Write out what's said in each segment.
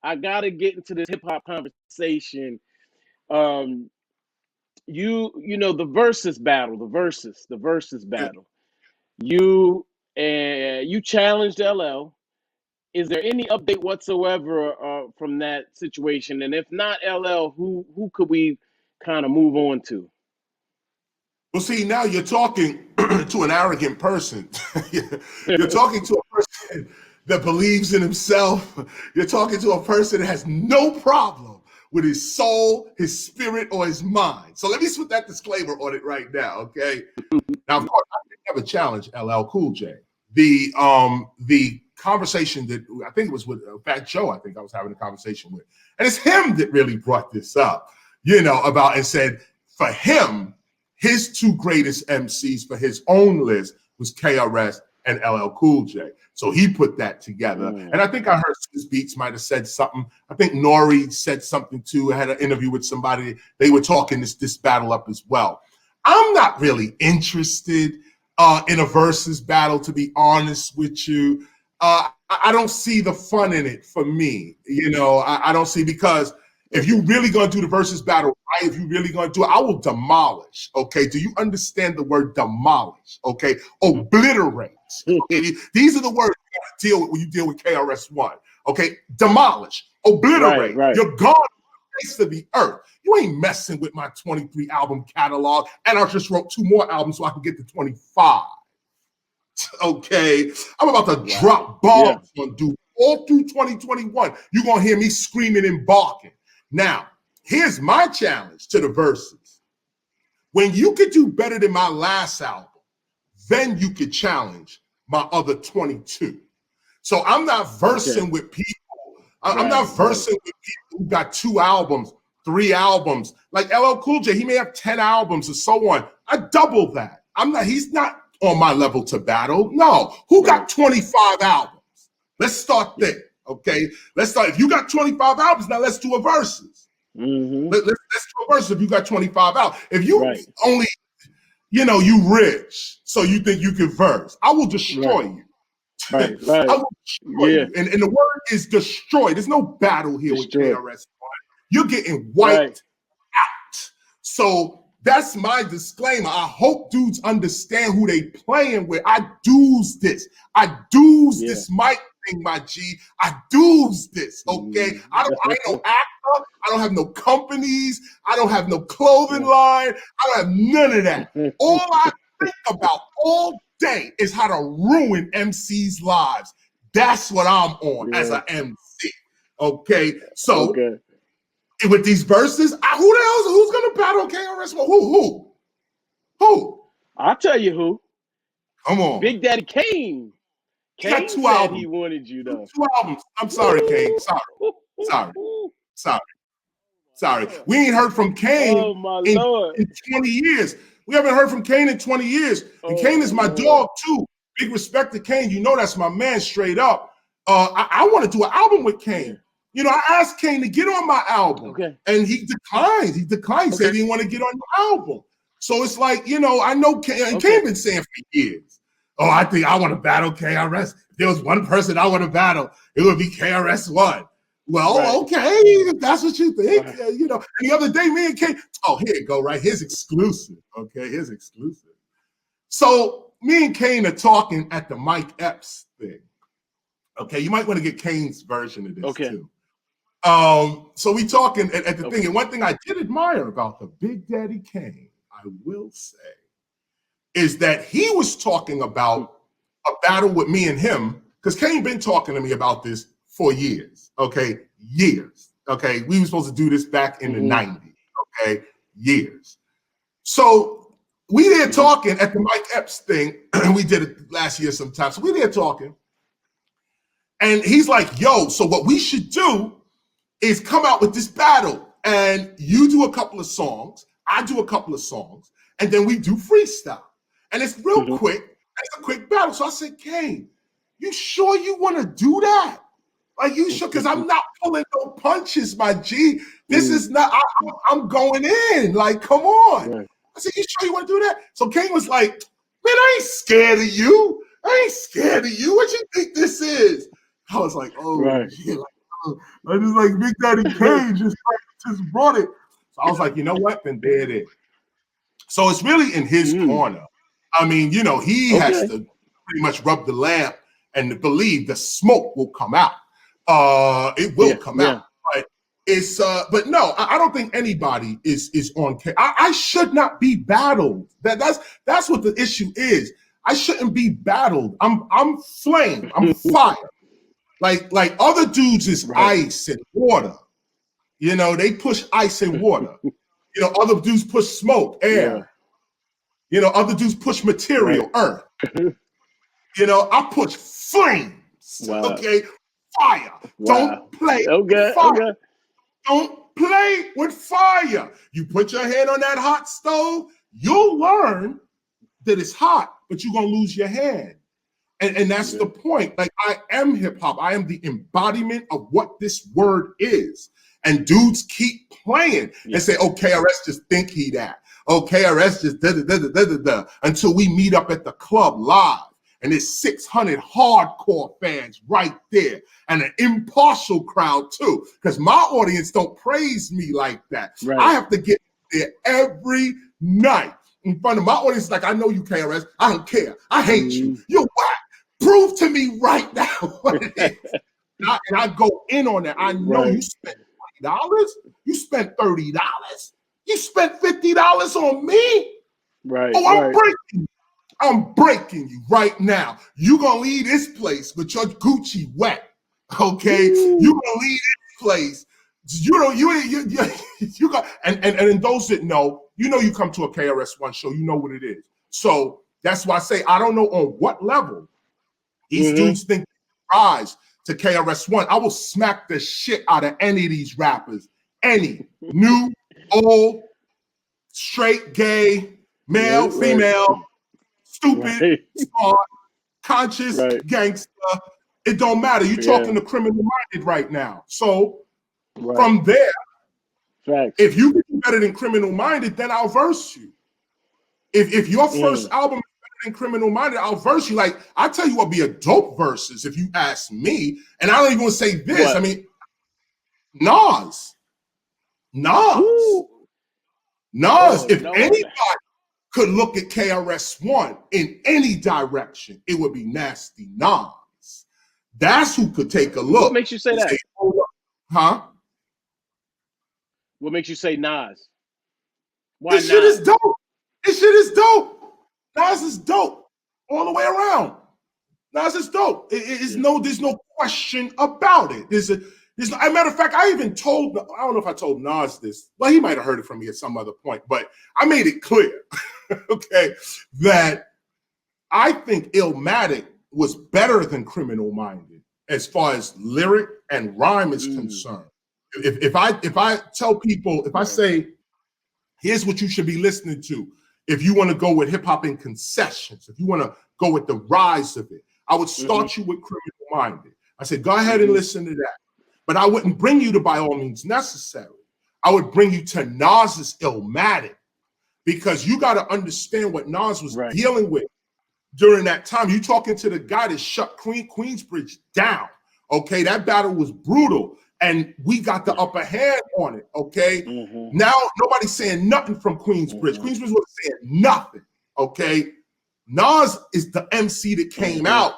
I gotta get into this hip hop conversation. You know the versus Yeah. battle. You challenged LL. Is there any update whatsoever from that situation? And if not LL, who could we kind of move on to? Well, see, now you're talking to an arrogant person. You're talking to a person that believes in himself. You're talking to a person that has no problem with his soul, his spirit, or his mind. So let me put that disclaimer on it right now, okay? Now, of course, I never challenged LL Cool J. The conversation that I think it was with Fat Joe, I think I was having a conversation with, and it's him that really brought this up, about and said for him, his two greatest MCs for his own list was KRS and LL Cool J. So he put that together. And I think I heard Swizz Beatz might have said something. I think Nori said something too. I had an interview with somebody. They were talking this battle up as well. I'm not really interested in a versus battle, to be honest with you. I don't see the fun in it for me. I don't see, because if you really gonna do the versus battle right, if you really gonna do it, I will demolish. Okay, do you understand the word demolish? Okay, obliterate. Okay? These are the words you gotta deal with when you deal with KRS-One. Okay, demolish, obliterate. Right. You're gone face of the earth. You ain't messing with my 23 album catalog, and I just wrote 2 more albums so I can get to 25. Okay, I'm about to drop bombs on dude all through 2021. You're gonna hear me screaming and barking. Now, here's my challenge to the verses. When you could do better than my last album, then you could challenge my other 22. So I'm not versing with people. I'm not versing with people who got 2 albums, 3 albums. Like LL Cool J, he may have 10 albums or so on. I double that. He's not on my level to battle. No. Who got 25 albums? Let's start there. Okay. Let's start. If you got 25 albums, now let's do a versus. Let's do a versus if you got 25 albums. If you only, you rich, so you think you can verse, I will destroy you. Right. I will destroy you. And the word is destroy. There's no battle here with KRS-One. You're getting wiped out. So that's my disclaimer. I hope dudes understand who they playing with. I do's this. This mic thing, my G. I do's this, okay? I ain't no actor. I don't have no companies. I don't have no clothing line. I don't have none of that. All I think about all day is how to ruin MCs' lives. That's what I'm on as an MC. Okay, so with these verses, who's gonna battle KRS-One? Who? I'll tell you who. Come on, Big Daddy Kane. He got 2 albums. He wanted you though. 2 albums. I'm sorry, Kane. Sorry. We ain't heard from Kane in 20 years. We haven't heard from Kane in 20 years. And Kane is my dog too. Big respect to Kane. You know that's my man straight up. I want to do an album with Kane. I asked Kane to get on my album. And he declined. He said he didn't want to get on your album. So it's like, I know Kane, and Kane been saying for years, I think I want to battle KRS. If there was one person I want to battle, it would be KRS-One. Well, okay, if that's what you think, And the other day, me and Kane, here you go, right? Here's exclusive, okay? Here's exclusive. So me and Kane are talking at the Mike Epps thing. Okay, you might want to get Kane's version of this too. So we talking at the thing, and one thing I did admire about the Big Daddy Kane, I will say, is that he was talking about a battle with me and him, because Kane been talking to me about this for years, okay? Years, okay? We were supposed to do this back in the 90s, okay? Years. So we there talking at the Mike Epps thing. We did it last year sometime. So we there talking. And he's like, yo, so what we should do is come out with this battle. And you do a couple of songs, I do a couple of songs, and then we do freestyle. And it's real quick. It's a quick battle. So I said, Kane, you sure you want to do that? Like, you sure? Because I'm not pulling no punches, my G. This is not, I'm going in. Like, come on. I said, you sure you want to do that? So Kane was like, man, I ain't scared of you. What you think this is? I was like, yeah, like, I just like Big Daddy Kane just brought it. So I was like, you know what? Then there it is. So it's really in his corner. I mean, you know, he has to pretty much rub the lamp and believe the smoke will come out. It will come out. But it's but no, I don't think anybody is on K. I should not be battled. That's what the issue is. I shouldn't be battled. I'm flame. I'm fire. Like other dudes is ice and water. You know, they push ice and water. You know, other dudes push smoke, air. Yeah. You know, other dudes push material, earth. You know, I push flames. Okay, fire. Don't play with fire. Don't play with fire. You put your hand on that hot stove, you'll learn that it's hot, but you're gonna lose your hand. And that's the point. Like, I am hip hop. I am the embodiment of what this word is. And dudes keep playing and say, oh, KRS just think he that. Oh, KRS just da-da-da-da-da-da, until we meet up at the club live. And there's 600 hardcore fans right there. And an impartial crowd too. Because my audience don't praise me like that. Right. I have to get there every night in front of my audience. Like, I know you, KRS. I don't care. I hate you. You're whack. Prove to me right now what it is. And I go in on that. I know you spent $20. You spent $30. You spent $50 on me. Right. Oh, I'm breaking you. I'm breaking you right now. You're gonna leave this place with your Gucci wet. Okay. You're gonna leave this place. You got and those that know, you come to a KRS-One show, you know what it is. So that's why I say I don't know on what level these dudes think they rise to KRS-One. I will smack the shit out of any of these rappers. Any. New, old, straight, gay, male, female, stupid, smart, conscious, gangster. It don't matter. You're talking to criminal minded right now. So from there, if you can do better than criminal minded, then I'll verse you. If your first album is better than criminal minded, I'll verse you. Like, I tell you what be a dope versus if you ask me. And I don't even want to say this. What? I mean, Nas. If anybody could look at KRS-One in any direction, it would be Nasty Nas. That's who could take a look. What makes you say that? Say, huh? What makes you say Nas? Why this shit is dope. This shit is dope. Nas is dope all the way around. Nas is dope. There's no question about it. As a matter of fact, I even told, I don't know if I told Nas this, well, he might have heard it from me at some other point, but I made it clear, okay, that I think Illmatic was better than Criminal Minded as far as lyric and rhyme is concerned. If I tell people, if I say, here's what you should be listening to, if you want to go with hip hop in concessions, if you want to go with the rise of it, I would start you with Criminal Minded. I said, go ahead and listen to that. But I wouldn't bring you to By All Means Necessary. I would bring you to Nas's Illmatic, because you got to understand what Nas was dealing with during that time. You talking to the guy that shut Queensbridge down. Okay, that battle was brutal, and we got the upper hand on it. Okay, now nobody's saying nothing from Queensbridge. Queensbridge wasn't saying nothing. Okay, Nas is the MC that came out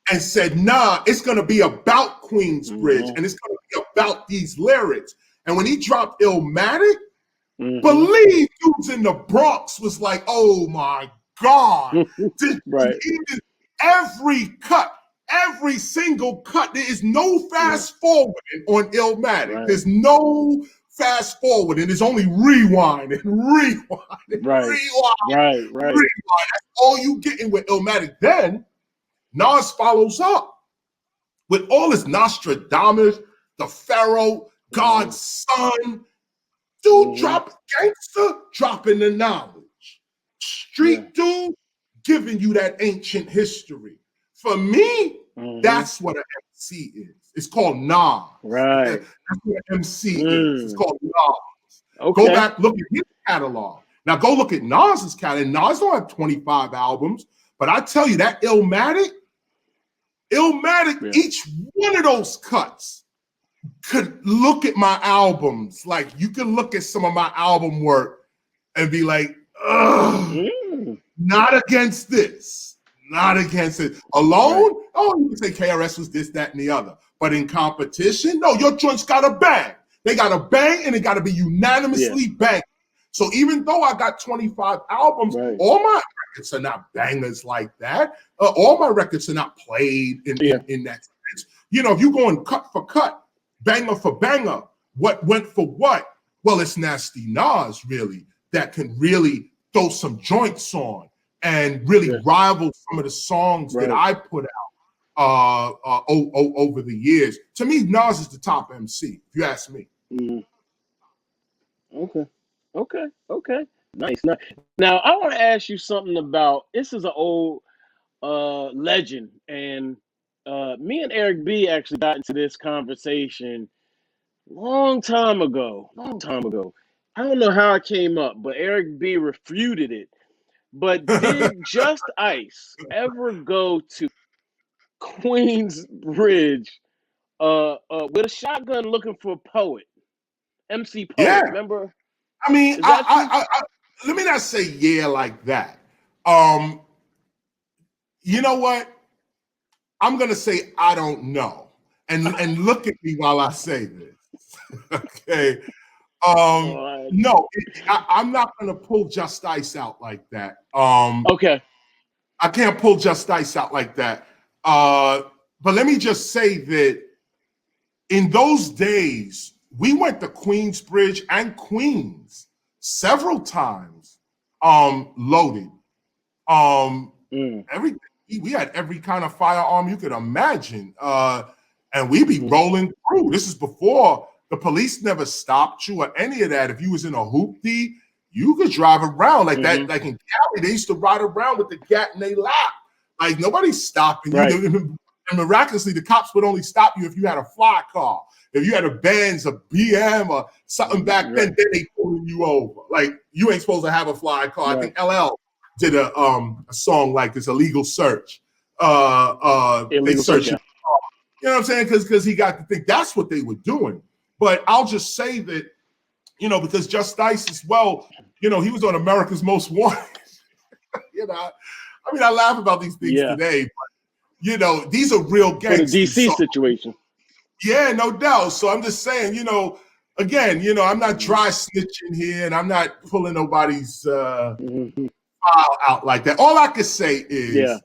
and said, nah, it's going to be about Queensbridge and it's going to be about these lyrics. And when he dropped Illmatic, believe dudes in the Bronx was like, oh my God. Every cut, every single cut, there is no fast forwarding on Illmatic. There's no fast forwarding. There's only rewind and rewind and rewind. That's all you getting with Illmatic. Then Nas follows up with all his Nostradamus, the Pharaoh, God's son. Dude dropping the knowledge. Street dude giving you that ancient history. For me, that's what an MC is. It's called Nas. That's what an MC is. It's called Nas. Go back, look at his catalog. Now go look at Nas's catalog. Nas don't have 25 albums, but I tell you that Illmatic, each one of those cuts could look at my albums, like you could look at some of my album work and be like, ugh, not against this, not against it. Alone, oh, you can say KRS was this, that, and the other. But in competition, no, your joints got to bang. They got to bang, and it got to be unanimously bang. So even though I got 25 albums, all my records are not bangers like that. All my records are not played in that sense. You know, if you're going cut for cut, banger for banger, what went for what? Well, it's Nasty Nas, really, that can really throw some joints on and really rival some of the songs that I put out over the years. To me, Nas is the top MC, if you ask me. Okay. Nice. Now, I want to ask you something about, this is an old legend, and me and Eric B actually got into this conversation long time ago. I don't know how it came up, but Eric B refuted it. But did Just Ice ever go to Queensbridge with a shotgun looking for a poet? MC Poet, remember? I mean, let me not say like that. You know what? I'm gonna say I don't know, and look at me while I say this. Okay. No, I'm not gonna pull Just Ice out like that. Okay. I can't pull Just Ice out like that. But let me just say that in those days, we went to Queensbridge and Queens several times, loaded. Everything. We had every kind of firearm you could imagine. And we'd be rolling through. This is before the police never stopped you or any of that. If you was in a hoopty, you could drive around like that. Like in Cali, they used to ride around with the gat in their lap. Like nobody's stopping you. And miraculously, the cops would only stop you if you had a fly car. If you had a Benz, a BM, or something back then they pulling you over. Like you ain't supposed to have a fly car. I think LL did a song like this, Illegal Search. They search your car. You know what I'm saying? Because he got to think that's what they were doing. But I'll just say that, you know, because Just Ice as well, you know, he was on America's Most Wanted. You know, I mean, I laugh about these things today, but you know, these are real gangsters. For the DC situation. Yeah, no doubt. So I'm just saying, you know, again, you know, I'm not dry snitching here, and I'm not pulling nobody's file out like that. All I can say is,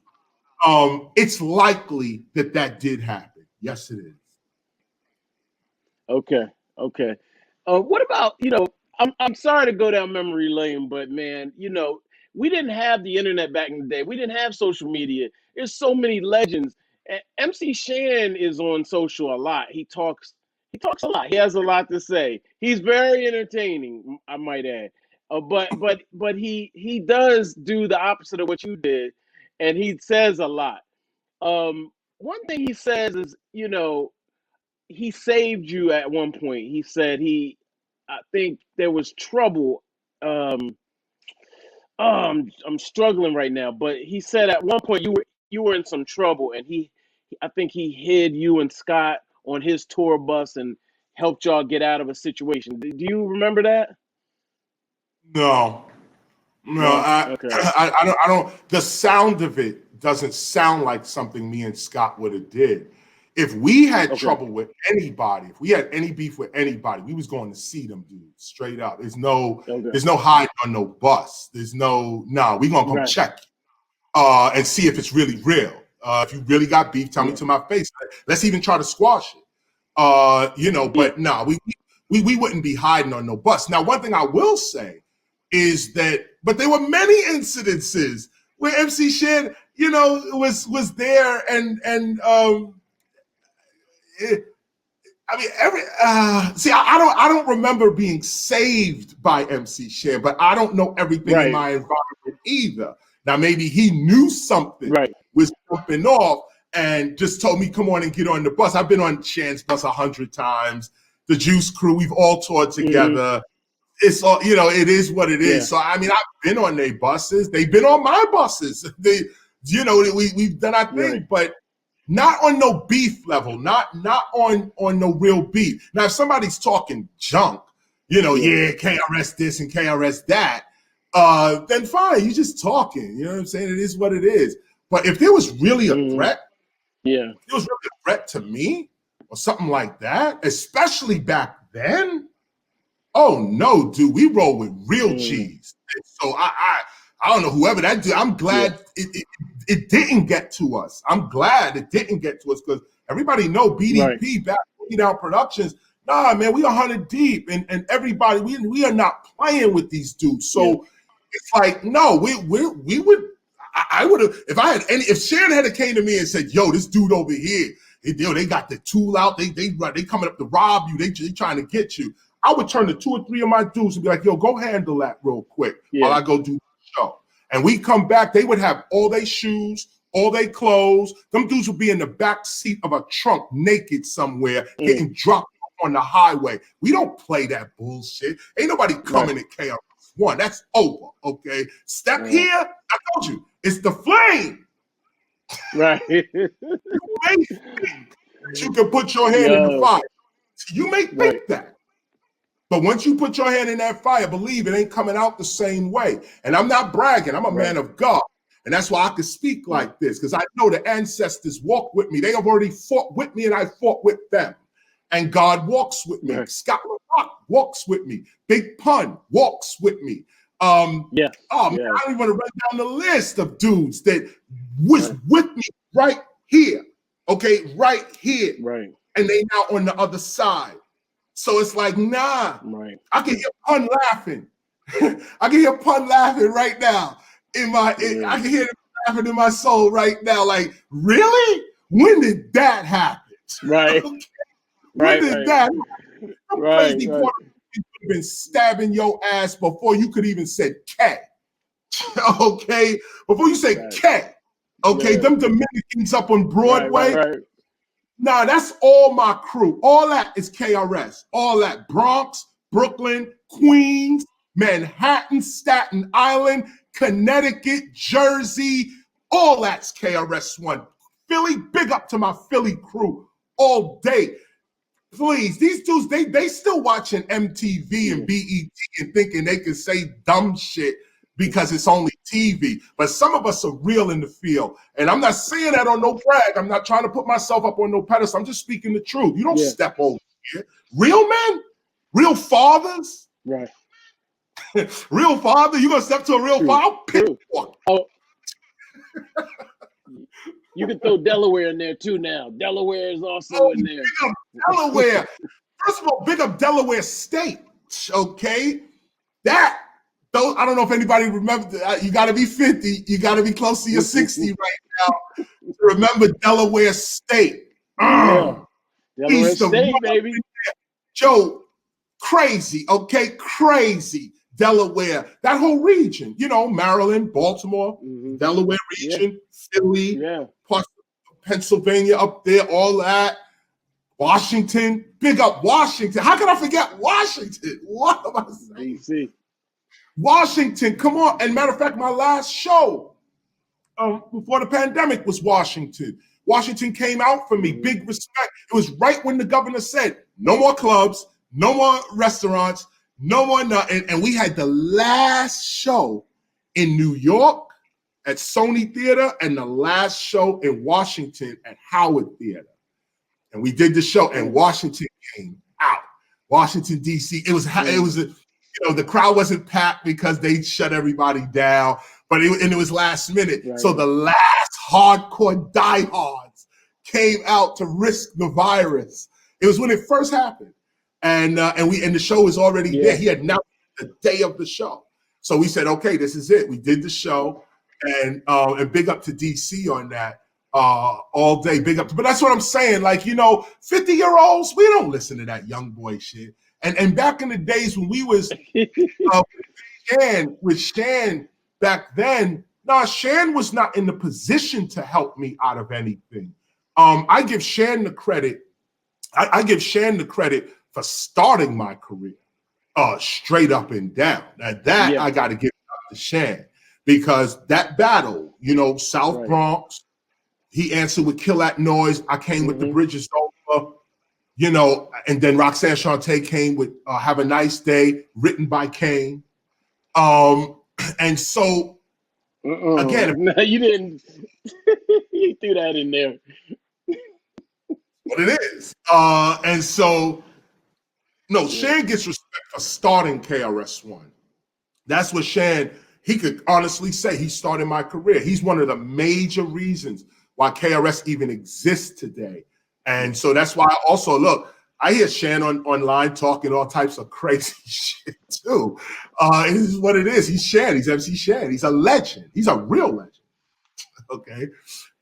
it's likely that did happen. Yes, it is. Okay. What about, you know, I'm sorry to go down memory lane, but man, you know, we didn't have the internet back in the day. We didn't have social media. There's so many legends. MC Shan is on social a lot. He talks a lot. He has a lot to say. He's very entertaining, I might add. But he does do the opposite of what you did, and he says a lot. One thing he says is, you know, he saved you at one point. He said I think there was trouble. I'm struggling right now, but he said at one point you were in some trouble, and I think he hid you and Scott on his tour bus and helped y'all get out of a situation. Do you remember that? No, I don't. The sound of it doesn't sound like something me and Scott would have did. If we had trouble with anybody, if we had any beef with anybody, we was going to see them dudes straight up. There's no hide on no bus. There's no, we gonna come check and see if it's really real. If you really got beef, tell me to my face. Let's even try to squash it. You know, but we wouldn't be hiding on no bus. Now, one thing I will say is that, but there were many incidences where MC Shan, you know, was there and I mean, I don't remember being saved by MC Shan, but I don't know everything in my environment either. Now, maybe he knew something was jumping off and just told me, come on and get on the bus. I've been on Shan's bus 100 times. The Juice Crew, we've all toured together. It's all, you know, it is what it is. So, I mean, I've been on their buses. They've been on my buses. You know, we've done our thing, but not on no beef level, not on no real beef. Now, if somebody's talking junk, yeah, KRS this and KRS that, then fine, you're just talking. You know what I'm saying? It is what it is. But if there was really a threat, if there was really a threat to me or something like that, especially back then, oh no, dude, we roll with real cheese. And so I don't know, whoever that dude, I'm glad it didn't get to us. I'm glad it didn't get to us because everybody know BDP back Down Productions. Nah, man, we 100 deep, and everybody, we are not playing with these dudes. So it's like, no, we would. I would have, if Shan had came to me and said, yo, this dude over here, they got the tool out, they coming up to rob you, they trying to get you. I would turn to 2 or 3 of my dudes and be like, yo, go handle that real quick while I go do the show. And we come back, they would have all their shoes, all their clothes. Them dudes would be in the back seat of a trunk naked somewhere, getting dropped on the highway. We don't play that bullshit. Ain't nobody coming at KRS-One. That's over, okay? Step here, I told you, it's the flame. Right. You may think you can put your hand in the fire. You may think that. But once you put your hand in that fire, believe it ain't coming out the same way. And I'm not bragging. I'm a man of God. And that's why I can speak like this, because I know the ancestors walk with me. They have already fought with me, and I fought with them. And God walks with me. Scott LaRock walks with me. Big Pun walks with me. Man, I don't even want to run down the list of dudes that was with me right here. Okay, right here. Right. And they now on the other side. So it's like, nah. Right. I can hear Pun laughing. I can hear Pun laughing right now. I can hear him laughing in my soul right now. Like, really? When did that happen? Right. Okay. When did that happen? Crazy boy could have been stabbing your ass before you could even say K. Okay? Before you say K. Okay, them Dominicans up on Broadway. Nah, that's all my crew. All that is KRS. All that. Bronx, Brooklyn, Queens, Manhattan, Staten Island, Connecticut, Jersey. All that's KRS-One. Philly, big up to my Philly crew all day. Please, these dudes, they still watching MTV and BET and thinking they can say dumb shit because it's only TV. But some of us are real in the field. And I'm not saying that on no brag. I'm not trying to put myself up on no pedestal. I'm just speaking the truth. You don't step over here. Real men? Real fathers? Right. Real father? You gonna step to a real father? Oh. You can throw Delaware in there too now. Delaware is also in there. Big up Delaware. First of all, big up Delaware State. Okay? I don't know if anybody remembers. You got to be 50. You got to be close to your 60 right now to remember Delaware State. Delaware State, baby. Joe, crazy, okay? Crazy. Delaware, that whole region, Maryland, Baltimore, Delaware region, Philly, plus Pennsylvania up there, all that. Washington, big up Washington. How can I forget Washington? What am I saying? DC. Washington, come on. And matter of fact, my last show before the pandemic was Washington. Washington came out for me, big respect. It was right when the governor said, no more clubs, no more restaurants, no more nothing. And we had the last show in New York at Sony Theater and the last show in Washington at Howard Theater. And we did the show and Washington came out. Washington, D.C. It was the crowd wasn't packed because they shut everybody down, but it was last minute. Right. So the last hardcore diehards came out to risk the virus. It was when it first happened. And the show was already there. He had announced the day of the show. So we said, okay, this is it. We did the show, and big up to DC on that all day. Big up, but that's what I'm saying. Like, 50-year-olds, we don't listen to that young boy shit. And back in the days when we was with Shan back then, Shan was not in the position to help me out of anything. I give Shan the credit. I give Shan the credit for starting my career, straight up and down. I got to give it up to Shan, because that battle, South Bronx, He answered with Kill That Noise. I came with The Bridge Is Over, you know, and then Roxanne Shante came with Have a Nice Day, written by Kane. And so, again, no, you didn't. You threw that in there. What it is. And so, no, Shan gets respect for starting KRS-One. That's what Shan, he could honestly say he started my career. He's one of the major reasons why KRS even exists today. And so that's why also, look, I hear Shan online talking all types of crazy shit too. This is what it is. He's Shan. He's MC Shan. He's a legend. He's a real legend. Okay.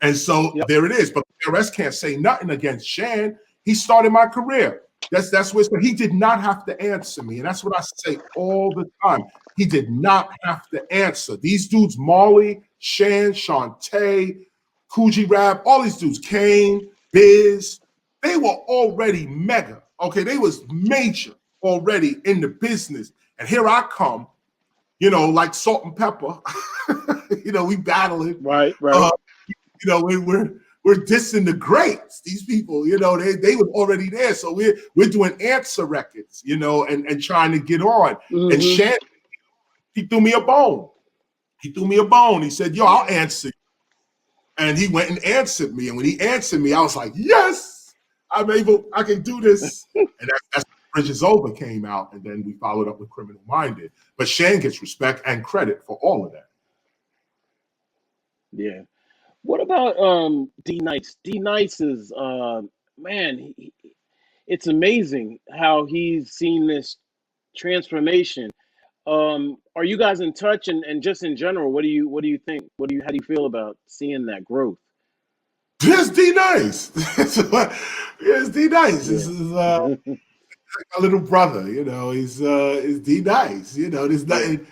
And so there it is. But KRS can't say nothing against Shan. He started my career. That's what he did not have to answer me. And that's what I say all the time. He did not have to answer. These dudes, Marley, Shan, Shantae, Coogee Rap, all these dudes, Kane, Biz, they were already mega. Okay, they was major already in the business. And here I come, you know, like salt and pepper. You know, we battling. Right. You know, we're dissing the greats. These people, you know, they were already there. So we're doing answer records, you know, and trying to get on. And Shan, he threw me a bone. He said, yo, I'll answer you. And he went and answered me. And when he answered me, I was like, yes, I can do this. And that's when Bridge Is Over came out. And then we followed up with Criminal Minded. But Shan gets respect and credit for all of that. Yeah. What about D-Nice? D-Nice is, man, it's amazing how he's seen this transformation. Are you guys in touch? And just in general, what do you think? How do you feel about seeing that growth? Yes, D-Nice. Yes, D-Nice. This is my little brother, you know, he's D-Nice. You know, there's nothing.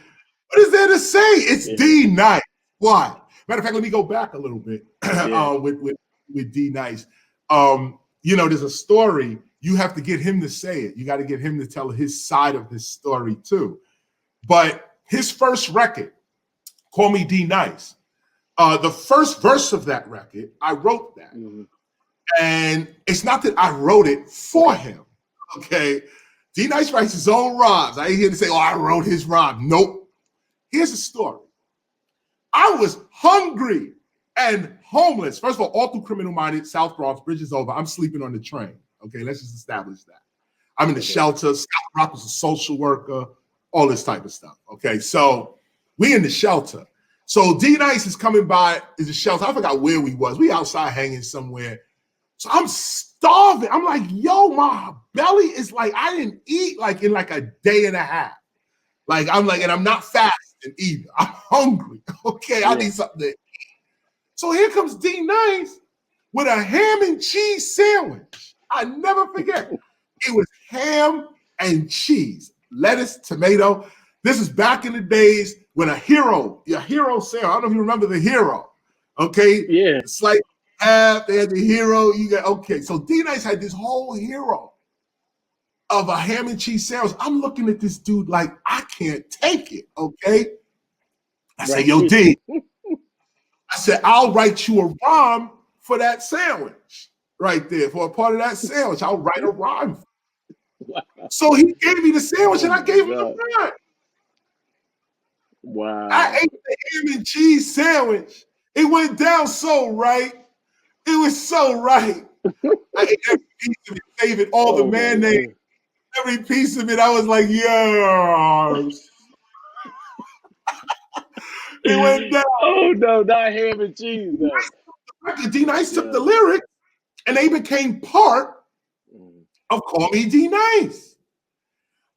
What is there to say? It's D-Nice. Why? Matter of fact, let me go back a little bit with D-Nice. You know, there's a story. You have to get him to say it. You got to get him to tell his side of his story too. But his first record, Call Me D-Nice, the first verse of that record, I wrote that. And it's not that I wrote it for him, okay? D-Nice writes his own rhymes. I ain't here to say, oh, I wrote his rhyme. Nope. Here's the story. I was hungry and homeless. First of all through Criminal Minded, South Bronx, Bridge Is Over. I'm sleeping on the train. Okay, let's just establish that. I'm in the shelter. Scott Rock was a social worker, all this type of stuff. Okay, so we in the shelter. So D-Nice is coming by is the shelter. I forgot where we was. We outside hanging somewhere. So I'm starving. I'm like, yo, my belly is like, I didn't eat like in like a day and a half. Like, I'm like, and I'm not fasting either. I'm hungry. Okay, I need something to eat. So here comes D-Nice with a ham and cheese sandwich. I never forget. It was ham and cheese, lettuce, tomato. This is back in the days when your hero sandwich. I don't know if you remember the hero. Okay. Yeah. It's like half, they had the hero. You got okay. So D-Nice had this whole hero of a ham and cheese sandwich. I'm looking at this dude like I can't take it. Okay. I said, yo, D. I said, I'll write you a rhyme for that sandwich right there. For a part of that sandwich, I'll write a rhyme. Wow. So he gave me the sandwich and I gave him the rhyme. Wow. I ate the ham and cheese sandwich. It went down so right. It was so right. I ate every piece of it, saved it, all the mayonnaise, every piece of it. I was like, yes. It went down. Oh no, not ham and cheese. D-Nice took the lyrics and they became part of Call Me D-Nice.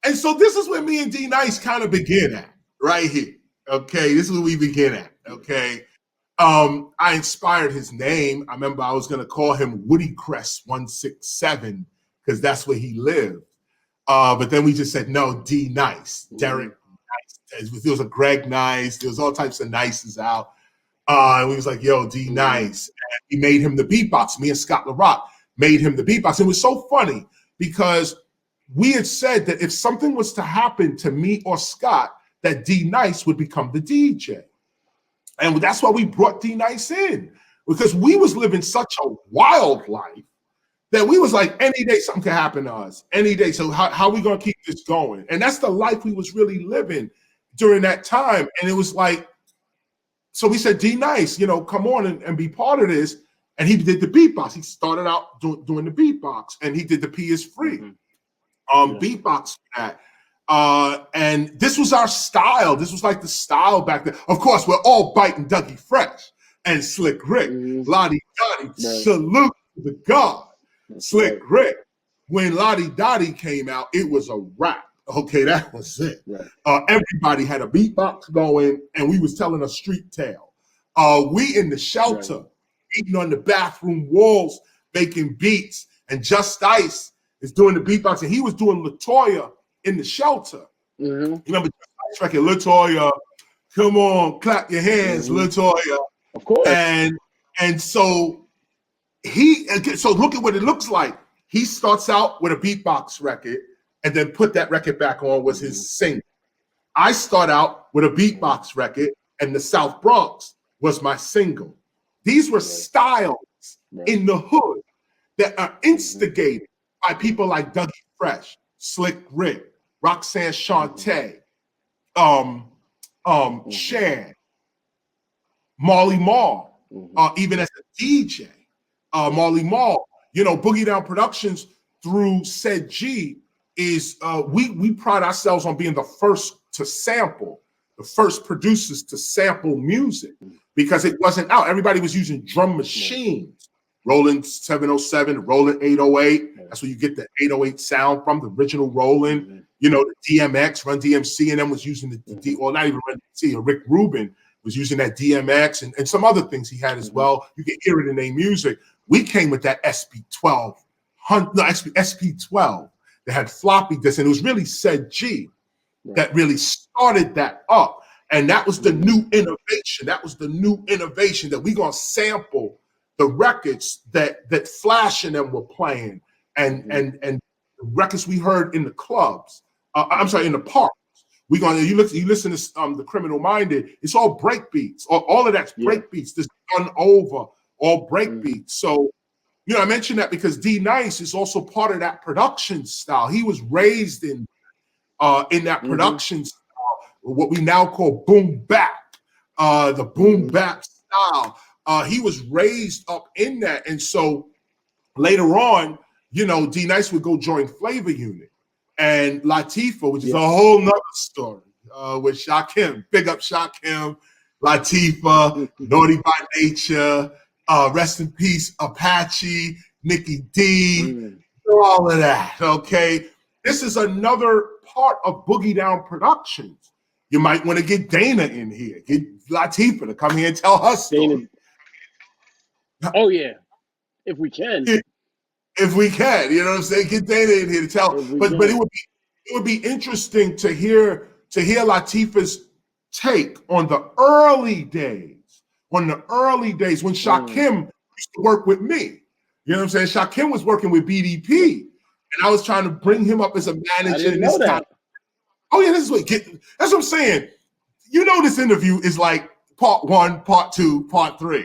And so this is where me and D-Nice kind of begin at, right here. Okay, this is where we begin at. Okay. I inspired his name. I remember I was going to call him Woody Crest 167 because that's where he lived. But then we just said, no, D-Nice, Derek Nice. There was a Greg Nice. There was all types of Nices out. And we was like, yo, D-Nice. And we made him the beatbox. Me and Scott LaRock made him the beatbox. It was so funny because we had said that if something was to happen to me or Scott, that D-Nice would become the DJ. And that's why we brought D-Nice in. because we was living such a wild life that we was like, any day something could happen to us, any day. So how are we gonna keep this going? And that's the life we was really living during that time. And it was like, so we said, D-Nice, you know, come on and be part of this. And he did the beatbox. He started out doing the beatbox, and he did the P is free beatbox for that. And this was our style. This was like the style back then. Of course, we're all biting Dougie Fresh and Slick Rick. Lottie Dottie, salute to the God. Slick Rick. When Lottie Dottie came out, it was a wrap. Okay, that was it. Everybody had a beatbox going, and we was telling a street tale. We in the shelter, beating on the bathroom walls, making beats, and Just Ice is doing the beatbox, and he was doing LaToya in the shelter. You remember Just Ice record, LaToya, come on, clap your hands, LaToya. Of course. And so look at what it looks like. He starts out with a beatbox record, and then put that record back on was his single. I start out with a beatbox record, and the South Bronx was my single. These were styles in the hood that are instigated by people like Dougie Fresh, Slick Rick, Roxanne Shante, Shan, Marley Marl, even as a DJ, Marley Marl. You know, Boogie Down Productions through Said G is we pride ourselves on being the first to sample, the first producers to sample music, because it wasn't out. Everybody was using drum machines, Roland 707, Roland 808. That's where you get the 808 sound from, the original Roland. You know, the DMX, Run DMC, and then was using the or not even Run DMC, Rick Rubin was using that DMX and some other things he had as well. You can hear it in their music. We came with that SP12, SP12 that had floppy disks, and it was really Said G that really started that up. And that was the new innovation. That was the new innovation that we're gonna sample the records that Flash and them were playing, and records we heard in the clubs. I'm sorry, in the parks. You listen to the Criminal Minded. It's all break beats. All of that's break beats. This done over, all break beats. So, you know, I mentioned that because D-Nice is also part of that production style. He was raised in that production style, what we now call boom bap, the boom bap style. He was raised up in that, and so later on, you know, D-Nice would go join Flavor Unit. And Latifah, which is a whole nother story, with Shakim. Big up Shakim, Latifah, Naughty by Nature, rest in peace, Apache, Nikki D, all of that, okay? This is another part of Boogie Down Productions. You might want to get Dana in here, get Latifah to come here and tell her story. Oh, yeah, if we can. If we can, you know what I'm saying? Get Dana in here to tell. But it would be interesting to hear Latifah's take on the early days. On the early days when Shakim used to work with me. You know what I'm saying? Shakim was working with BDP, and I was trying to bring him up as a manager in this time. Oh yeah, this is that's what I'm saying. You know, this interview is like part 1, part 2, part 3,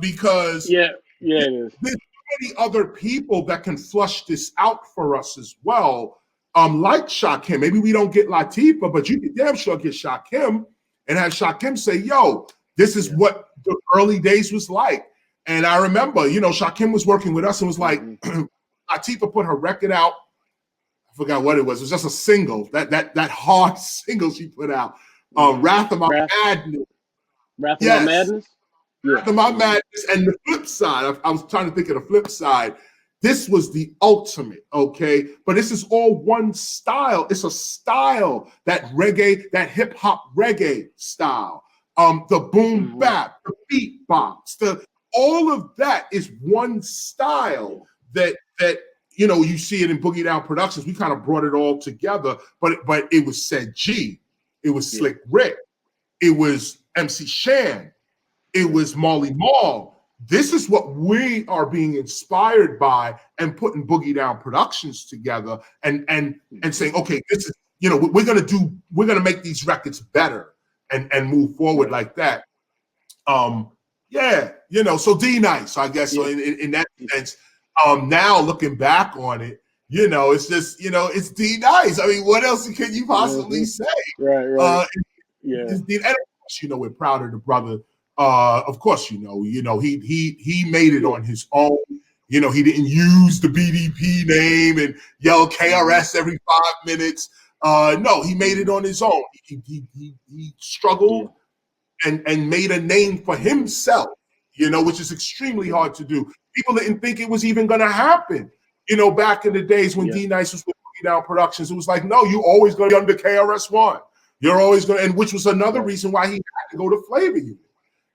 because it is. There's many other people that can flush this out for us as well, like Shakim. Maybe we don't get Latifah, but you can damn sure get Shakim and have Shakim say, yo, this is what the early days was like. And I remember, you know, Shakim was working with us and was like, Latifah put her record out. I forgot what it was. It was just a single, that hard single she put out. Wrath of My Madness. Wrath of My Madness? Wrath of My Madness. And the flip side, I was trying to think of the flip side. This was the ultimate, okay? But this is all one style. It's a style, that reggae, that hip hop reggae style. The boom bap, the beatbox, all of that is one style that you know, you see it in Boogie Down Productions. We kind of brought it all together, but it was Said G, it was Slick Rick, it was MC Shan, it was Marley Marl. This is what we are being inspired by and putting Boogie Down Productions together and saying, okay, this is, you know, we're gonna make these records better and move forward like that. Yeah, you know, so D Nice, I guess. So in that sense, now looking back on it, you know, it's just, you know, it's D Nice. I mean, what else can you possibly say? Right. And of course, you know, we're proud of the brother. Of course, you know, he made it on his own. You know, he didn't use the BDP name and yell KRS every 5 minutes. No, he made it on his own. He struggled and made a name for himself, you know, which is extremely hard to do. People didn't think it was even going to happen. You know, back in the days when D Nice was with Boogie Down Productions, it was like, no, you always going to be under KRS-One. You're always going to, and which was another reason why he had to go to Flavor Unit,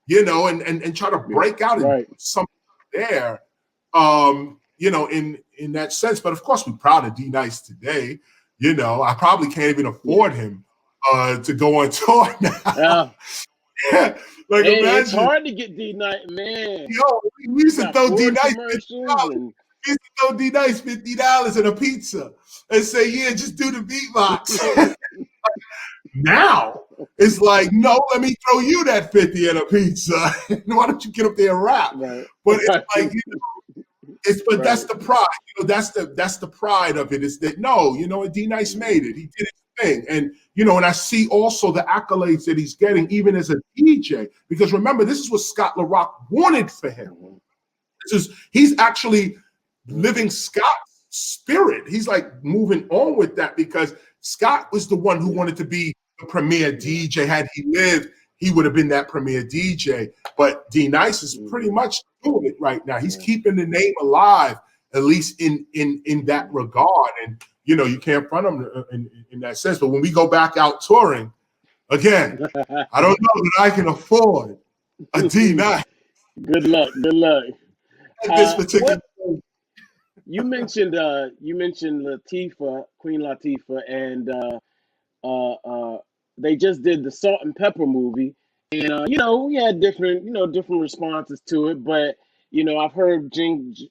you know, and try to break out and something there, you know, in that sense. But of course, we're proud of D Nice today. You know, I probably can't even afford him to go on tour now. Like, hey, imagine, it's hard to get D Nice, man. Yo, we used to throw D Nice $50. We used to throw D Nice $50 and a pizza and say, yeah, just do the beatbox. Now it's like, no, let me throw you that 50 and a pizza. Why don't you get up there and rap? Right. But it's like, you know, that's the pride. You know, that's the pride of it. Is that no, you know, D Nice made it. He did his thing. And you know, and I see also the accolades that he's getting, even as a DJ. Because remember, this is what Scott LaRock wanted for him. He's actually living Scott's spirit. He's like moving on with that because Scott was the one who wanted to be the premier DJ. Had he lived, he would have been that premier DJ. But D Nice is pretty much doing it right now. He's keeping the name alive, at least in that regard. And you know, you can't front him in that sense. But when we go back out touring, again, I don't know that I can afford a D Nice. Good luck. This particular. You mentioned Latifah, Queen Latifah, and they just did the Salt and Pepper movie, and you know, we had different responses to it, but you know, I've heard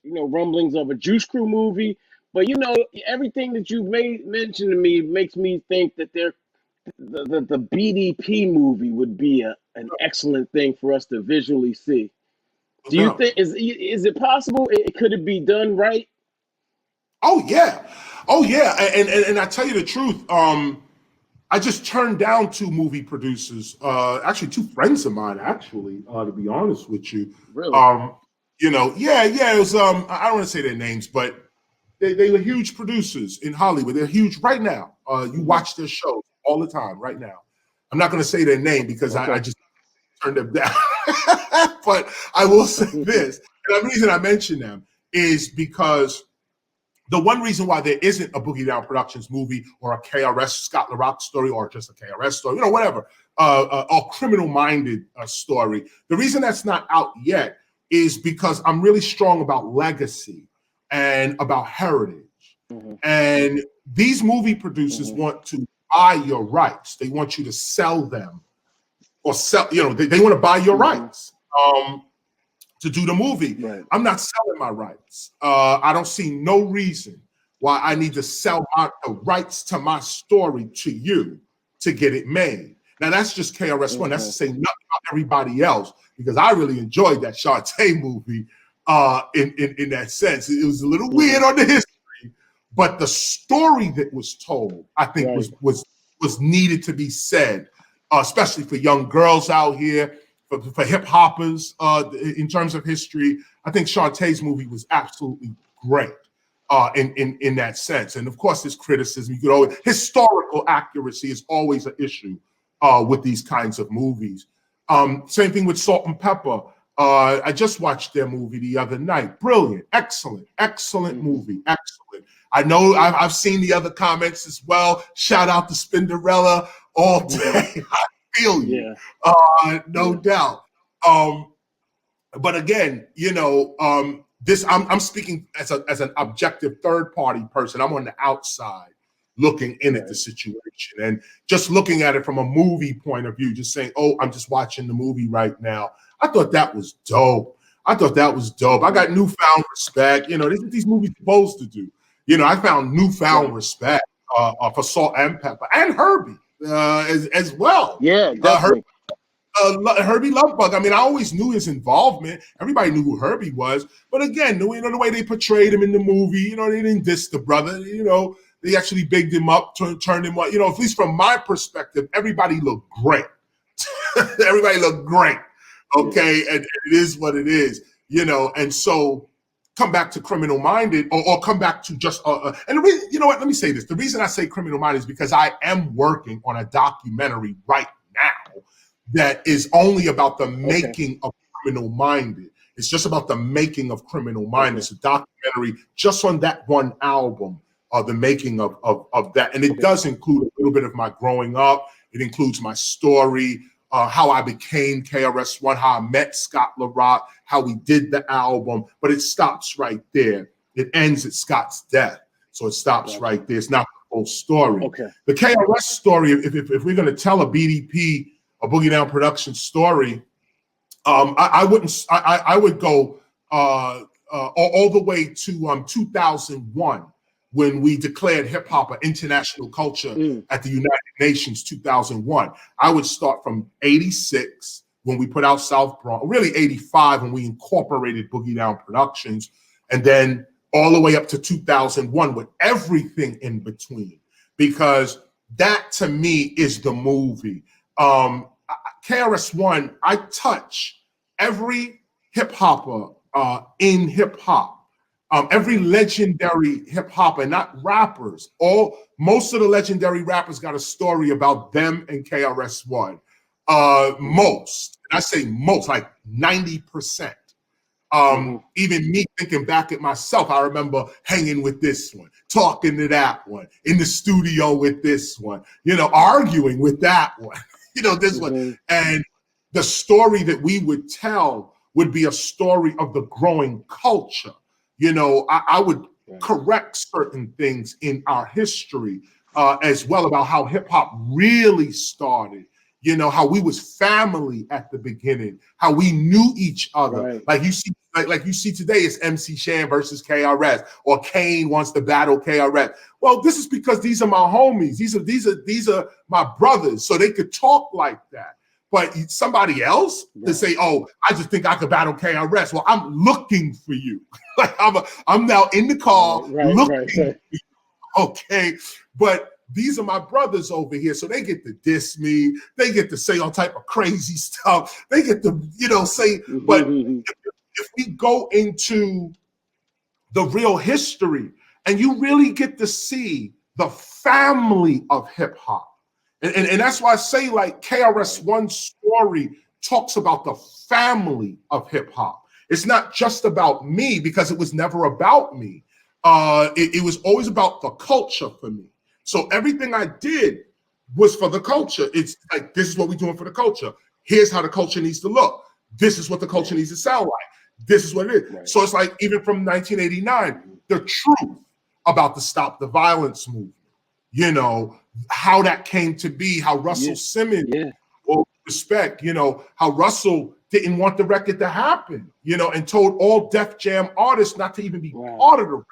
rumblings of a Juice Crew movie, but you know, everything that you've mentioned to me makes me think that the BDP movie would be an excellent thing for us to visually see. Do you think is it possible? Could it be done right? Oh yeah. And I tell you the truth. I just turned down 2 movie producers. Actually, 2 friends of mine. Actually, to be honest with you. Really? You know, it was. I don't want to say their names, but they were huge producers in Hollywood. They're huge right now. You watch their shows all the time right now. I'm not going to say their name because I just turned them down. But I will say this. And the reason I mention them is because the one reason why there isn't a Boogie Down Productions movie or a KRS Scott LaRock story or just a KRS story, you know, whatever, a criminal-minded story, the reason that's not out yet is because I'm really strong about legacy and about heritage. And these movie producers want to buy your rights. They want you to sell them or sell, you know, they want to buy your rights to do the movie. Right. I'm not selling my rights. I don't see no reason why I need to sell the rights to my story to you to get it made. Now that's just KRS-One. That's to say nothing about everybody else, because I really enjoyed that Shantae movie in that sense. It was a little weird on the history, but the story that was told, I think was needed to be said, especially for young girls out here, for hip hoppers in terms of history. I think Shantae's movie was absolutely great in that sense. And of course, there's criticism. You could always, historical accuracy is always an issue with these kinds of movies. Same thing with Salt and Pepper. I just watched their movie the other night. Brilliant, excellent movie, excellent. I know I've seen the other comments as well. Shout out to Spinderella all day. I feel you, no doubt. But again, you know, this I'm speaking as an objective third party person. I'm on the outside looking in at the situation and just looking at it from a movie point of view, just saying, oh, I'm just watching the movie right now. I thought that was dope. I got newfound respect. You know, this is what these movies supposed to do. You know, I found newfound respect for Salt and Pepper and Herbie as well. Yeah, definitely. Herbie Lovebug. I mean, I always knew his involvement. Everybody knew who Herbie was. But again, you know, the way they portrayed him in the movie, you know, they didn't diss the brother. You know, they actually bigged him up, turned him up. You know, at least from my perspective, everybody looked great. Everybody looked great. Okay, and it is what it is. You know, and so come back to Criminal Minded, or come back to just and the reason, you know what? Let me say this. The reason I say Criminal Minded is because I am working on a documentary right now that is only about the making of Criminal Minded. It's just about the making of Criminal Minded. It's a documentary just on that one album, the making of that. And it does include a little bit of my growing up. It includes my story, how I became KRS-One, how I met Scott LaRock, how we did the album, but it stops right there. It ends at Scott's death. So it stops right there. It's not the whole story. The KRS story, if we're going to tell a BDP, a Boogie Down Production story, I would go all the way to 2001, when we declared hip hop an international culture at the United Nations. 2001. I would start from 86 when we put out South Bronx, really 85 when we incorporated Boogie Down Productions, and then all the way up to 2001 with everything in between, because that to me is the movie. KRS-One, I touch every hip hopper in hip hop. Every legendary hip hopper, not rappers. Most of the legendary rappers got a story about them and KRS-One. Most, and I say most, like 90%. Even me thinking back at myself, I remember hanging with this one, talking to that one, in the studio with this one, you know, arguing with that one, you know, this one. And the story that we would tell would be a story of the growing culture. You know, I would correct certain things in our history as well about how hip hop really started. You know, how we was family at the beginning, how we knew each other. Like you see today, it's MC Shan versus KRS, or Kane wants to battle KRS. Well, this is because these are my homies. These are my brothers, so they could talk like that. But somebody else to say, "Oh, I just think I could battle KRS." Well, I'm looking for you. Like I'm now in the car looking for you. Okay, but these are my brothers over here, so they get to diss me. They get to say all type of crazy stuff. They get to, you know, say. But if we go into the real history, and you really get to see the family of hip hop. And that's why I say, like, KRS-One's story talks about the family of hip hop. It's not just about me, because it was never about me. It was always about the culture for me. So everything I did was for the culture. It's like, this is what we're doing for the culture. Here's how the culture needs to look. This is what the culture needs to sound like. This is what it is. So it's like, even from 1989, the truth about the Stop the Violence movement, you know, how that came to be, how Russell Simmons, all respect, you know, how Russell didn't want the record to happen, you know, and told all Def Jam artists not to even be part of the record,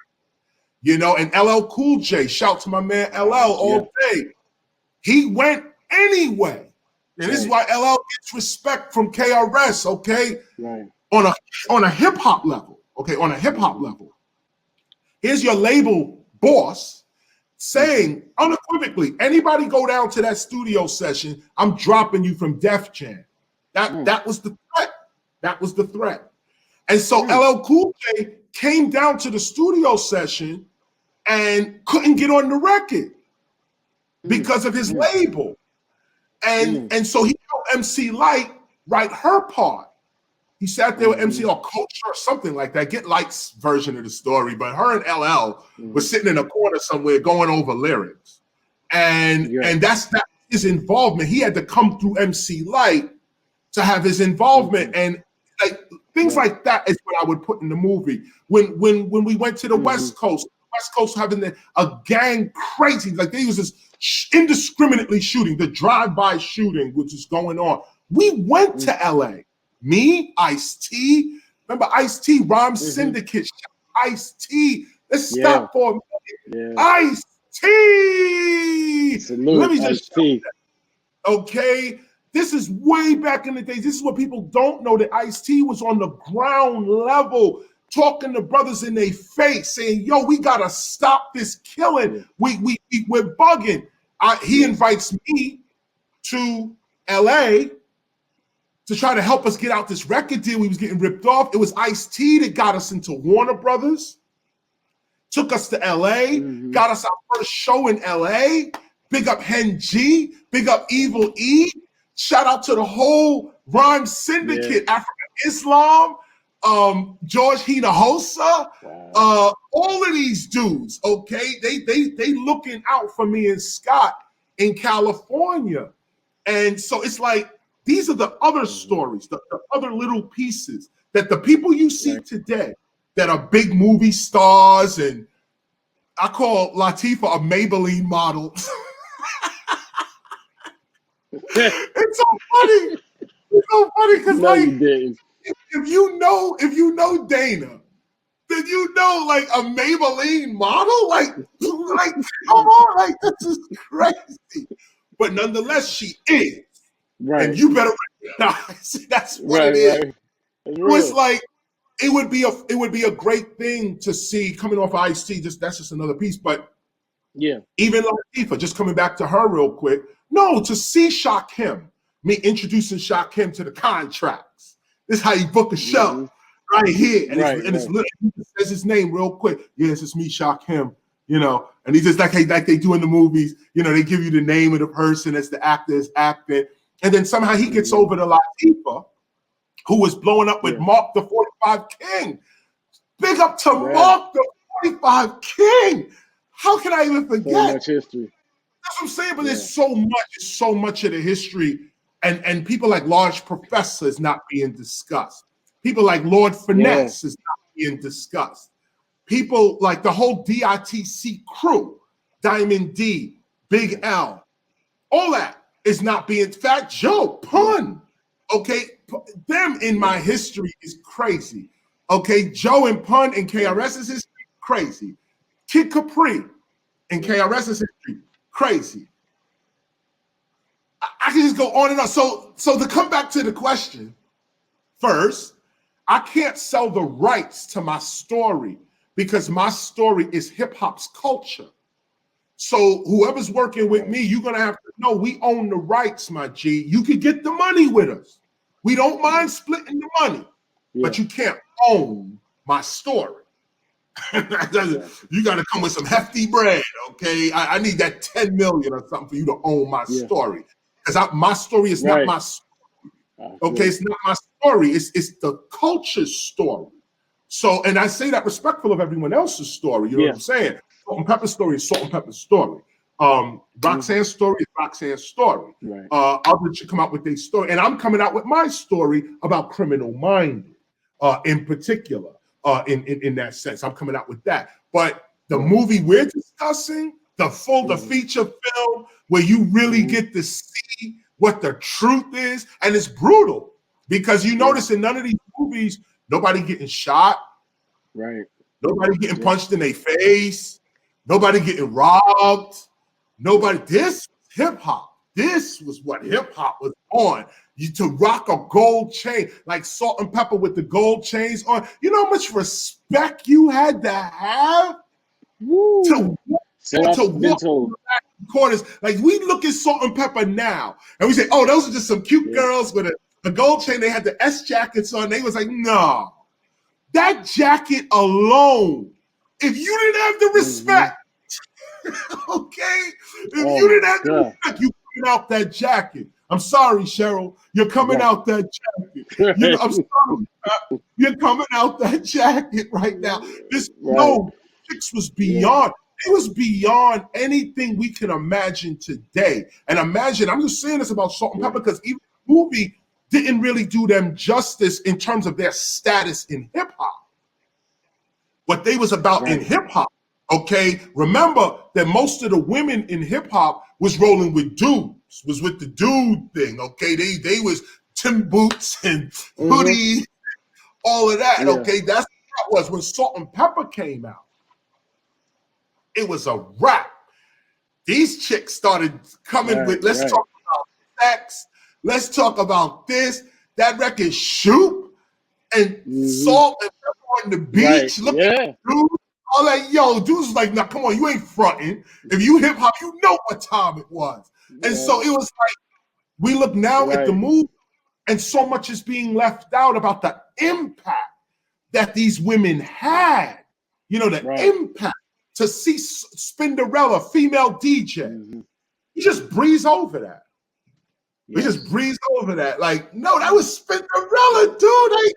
you know, and LL Cool J, shout to my man LL all day. He went anyway. And this is why LL gets respect from KRS, okay? On a hip hop level, okay, on a hip hop level. Here's your label boss saying unequivocally, anybody go down to that studio session, I'm dropping you from Def Jam. That was the threat. That was the threat. And so LL Cool J came down to the studio session and couldn't get on the record because of his label. And so he helped MC Light write her part. He sat there with MC or Coach or something like that. Get Light's version of the story, but her and LL were sitting in a corner somewhere going over lyrics, and that's his involvement. He had to come through MC Light to have his involvement, and like things like that is what I would put in the movie. When we went to the West Coast having a gang crazy, like they was just indiscriminately shooting, the drive-by shooting which is going on. We went to LA. Me, Ice-T. Remember Ice-T, Rhyme Syndicate, Ice-T. Let's stop for a minute. Ice-T! Salute, Let me just Ice-T. Okay? This is way back in the days. This is what people don't know, that Ice-T was on the ground level, talking to brothers in their face, saying, yo, we got to stop this killing. We're bugging. He invites me to LA to try to help us get out this record deal. We was getting ripped off. It was Ice-T that got us into Warner Brothers, took us to LA, got us our first show in LA. Big up Hen G, big up Evil E. Shout out to the whole Rhyme Syndicate, African Islam, George Hinojosa, all of these dudes, okay? They looking out for me and Scott in California. And so it's like, these are the other stories, the other little pieces that the people you see today that are big movie stars, and I call Latifah a Maybelline model. It's so funny. It's so funny because if you know Dana, then you know like a Maybelline model, like come on, like this is crazy. But nonetheless, she is, and you better recognize that's what it is. So it's like it would be a great thing to see coming off Ice-T. That's just another piece, but even Latifah, just coming back to her real quick. No, to see Shakim, me introducing Shakim to the contracts. This is how you book a show right here. And it's literally, he says his name real quick. Yes, it's me, Shakim, you know. And he's just like they do in the movies, you know, they give you the name of the person as the actor is acting. And then somehow he gets over to Latifah, who was blowing up with Mark the 45 King. Big up to Mark the 45 King. How can I even forget? So much history. That's what I'm saying, but there's so much of the history, and people like Large Professor is not being discussed. People like Lord Finesse is not being discussed. People like the whole DITC crew, Diamond D, Big L, all that is not being. Fat Joe, Pun, okay, them in my history is crazy. Okay, Joe and Pun in KRS's history, crazy. Kid Capri in KRS's history, crazy. I can just go on and on. So to come back to the question, first, I can't sell the rights to my story because my story is hip hop's culture. So whoever's working with me, you're gonna have to know we own the rights, my G. You can get the money with us. We don't mind splitting the money, but you can't own my story. You got to come with some hefty bread, okay? I need that 10 million or something for you to own my story, because my story is not my story. Okay, it's not my story. It's the culture's story. So, and I say that respectful of everyone else's story. You know what I'm saying? Salt and Pepper's story is Salt and Pepper's story. Roxanne's story is Roxanne's story. Others should come out with their story, and I'm coming out with my story about Criminal Minded, in particular. In that sense, I'm coming out with that. But the movie we're discussing, the feature film, where you really get to see what the truth is, and it's brutal because you notice in none of these movies, nobody getting shot, nobody getting punched in their face, nobody getting robbed, nobody. This hip hop. This was what hip hop was on. To rock a gold chain, like Salt and Pepper with the gold chains on. You know how much respect you had to have to walk the corners. Like we look at Salt and Pepper now, and we say, "Oh, those are just some cute girls with a gold chain." They had the S jackets on. They was like, "No, that jacket alone. If you didn't have the respect, okay, if you didn't have the respect, you coming out that jacket." I'm sorry, Cheryl. You're coming out that jacket. I'm sorry. You're coming out that jacket right now. Chicks was beyond. It was beyond anything we can imagine today. And imagine, I'm just saying this about Salt and Pepper because even the movie didn't really do them justice in terms of their status in hip hop. What they was about in hip hop. Okay, remember that most of the women in hip hop was rolling with dudes. Was with the dude thing, okay? They was Tim boots and hoodies, all of that, okay? That's what that was when Salt and Pepper came out. It was a wrap. These chicks started coming with, let's talk about sex, Let's talk about this. That record, Shoot, and Salt and Pepper on the Beach. Look at dude. All that, yo, dudes was like, nah, come on, you ain't fronting. If you hip hop, you know what time it was. And so it was like, we look now at the movie, and so much is being left out about the impact that these women had. You know, the impact to see Spinderella, female DJ. You just breeze over that. We just breeze over that. Like, no, that was Spinderella, dude.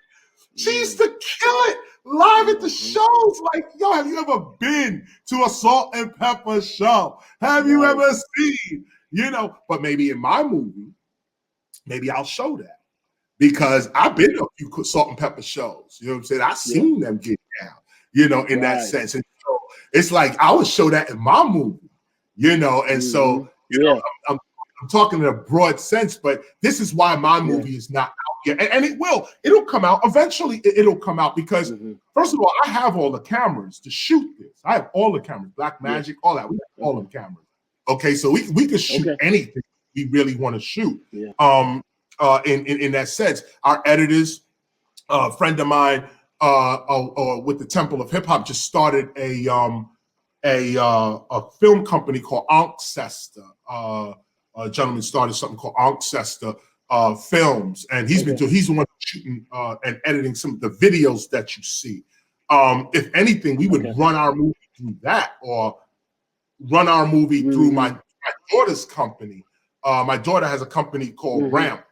She used to kill it live at the shows. Like, yo, have you ever been to a Salt and Pepper show? Have you ever seen, you know? But maybe in my movie, maybe I'll show that. Because I've been to a few Salt and Pepper shows. You know what I'm saying? I've seen them get down, you know, in that sense. And so it's like, I would show that in my movie, you know? And so, you know, I'm talking in a broad sense, but this is why my movie is not out yet. And it'll come out. Eventually, it'll come out because, first of all, I have all the cameras to shoot this. I have all the cameras, Black Magic, all that. We have all the cameras. Okay, so we can shoot anything we really want to shoot. In that sense, our editors, a friend of mine with the Temple of Hip Hop just started a film company called Ancestor. A gentleman started something called Ancestor Films, and he's the one shooting and editing some of the videos that you see. If anything, we would run our movie through that, or run our movie through my daughter's company. My daughter has a company called Ramp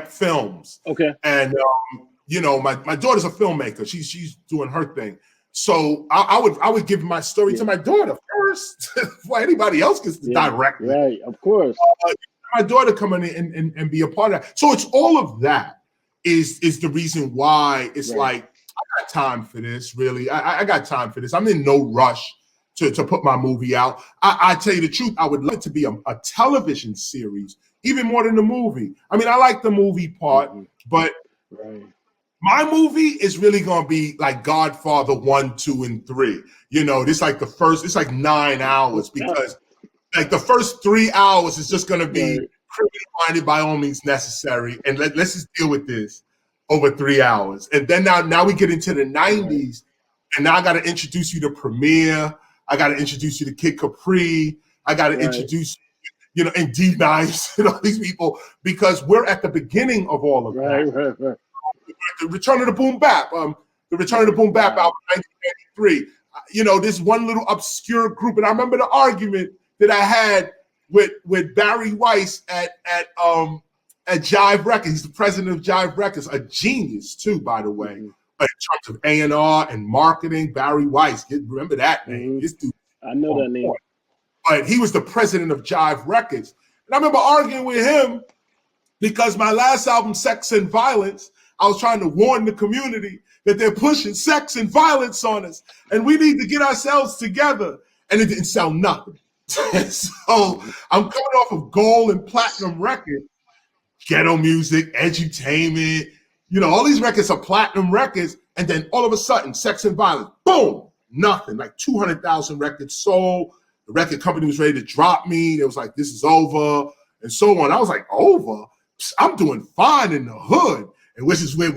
Films. And you know, my daughter's a filmmaker. She's doing her thing. So I would give my story to my daughter first before anybody else gets to direct it. Right, of course. My daughter come in and be a part of that. So it's all of that is the reason why it's like, I got time for this, really. I got time for this. I'm in no rush to put my movie out. I tell you the truth, I would love it to be a television series, even more than the movie. I mean, I like the movie part, but my movie is really gonna be like Godfather 1, 2, and 3. You know, it's like it's like 9 hours, because like the first 3 hours is just gonna be criminally minded by all means necessary, and let's just deal with this over 3 hours. And then now we get into the 90s, and now I gotta introduce you to Premier. I gotta introduce you to Kid Capri. I gotta introduce you know, and D-Nice and all these people, because we're at the beginning of all of that. The Return of the Boom Bap, the Return of the Boom Bap album, 1983. You know, this one little obscure group, and I remember the argument that I had with Barry Weiss at Jive Records. He's the president of Jive Records, a genius too, by the way. But in terms of A&R and marketing, Barry Weiss, remember that name? This dude, I know that name. But he was the president of Jive Records, and I remember arguing with him because my last album, Sex and Violence, I was trying to warn the community that they're pushing sex and violence on us, and we need to get ourselves together. And it didn't sell nothing. So I'm coming off of gold and platinum records, Ghetto Music, Edutainment, you know, all these records are platinum records, and then all of a sudden, Sex and Violence, boom, nothing. Like 200,000 records sold. The record company was ready to drop me. It was like, this is over, and so on. I was like, over? I'm doing fine in the hood. And which is where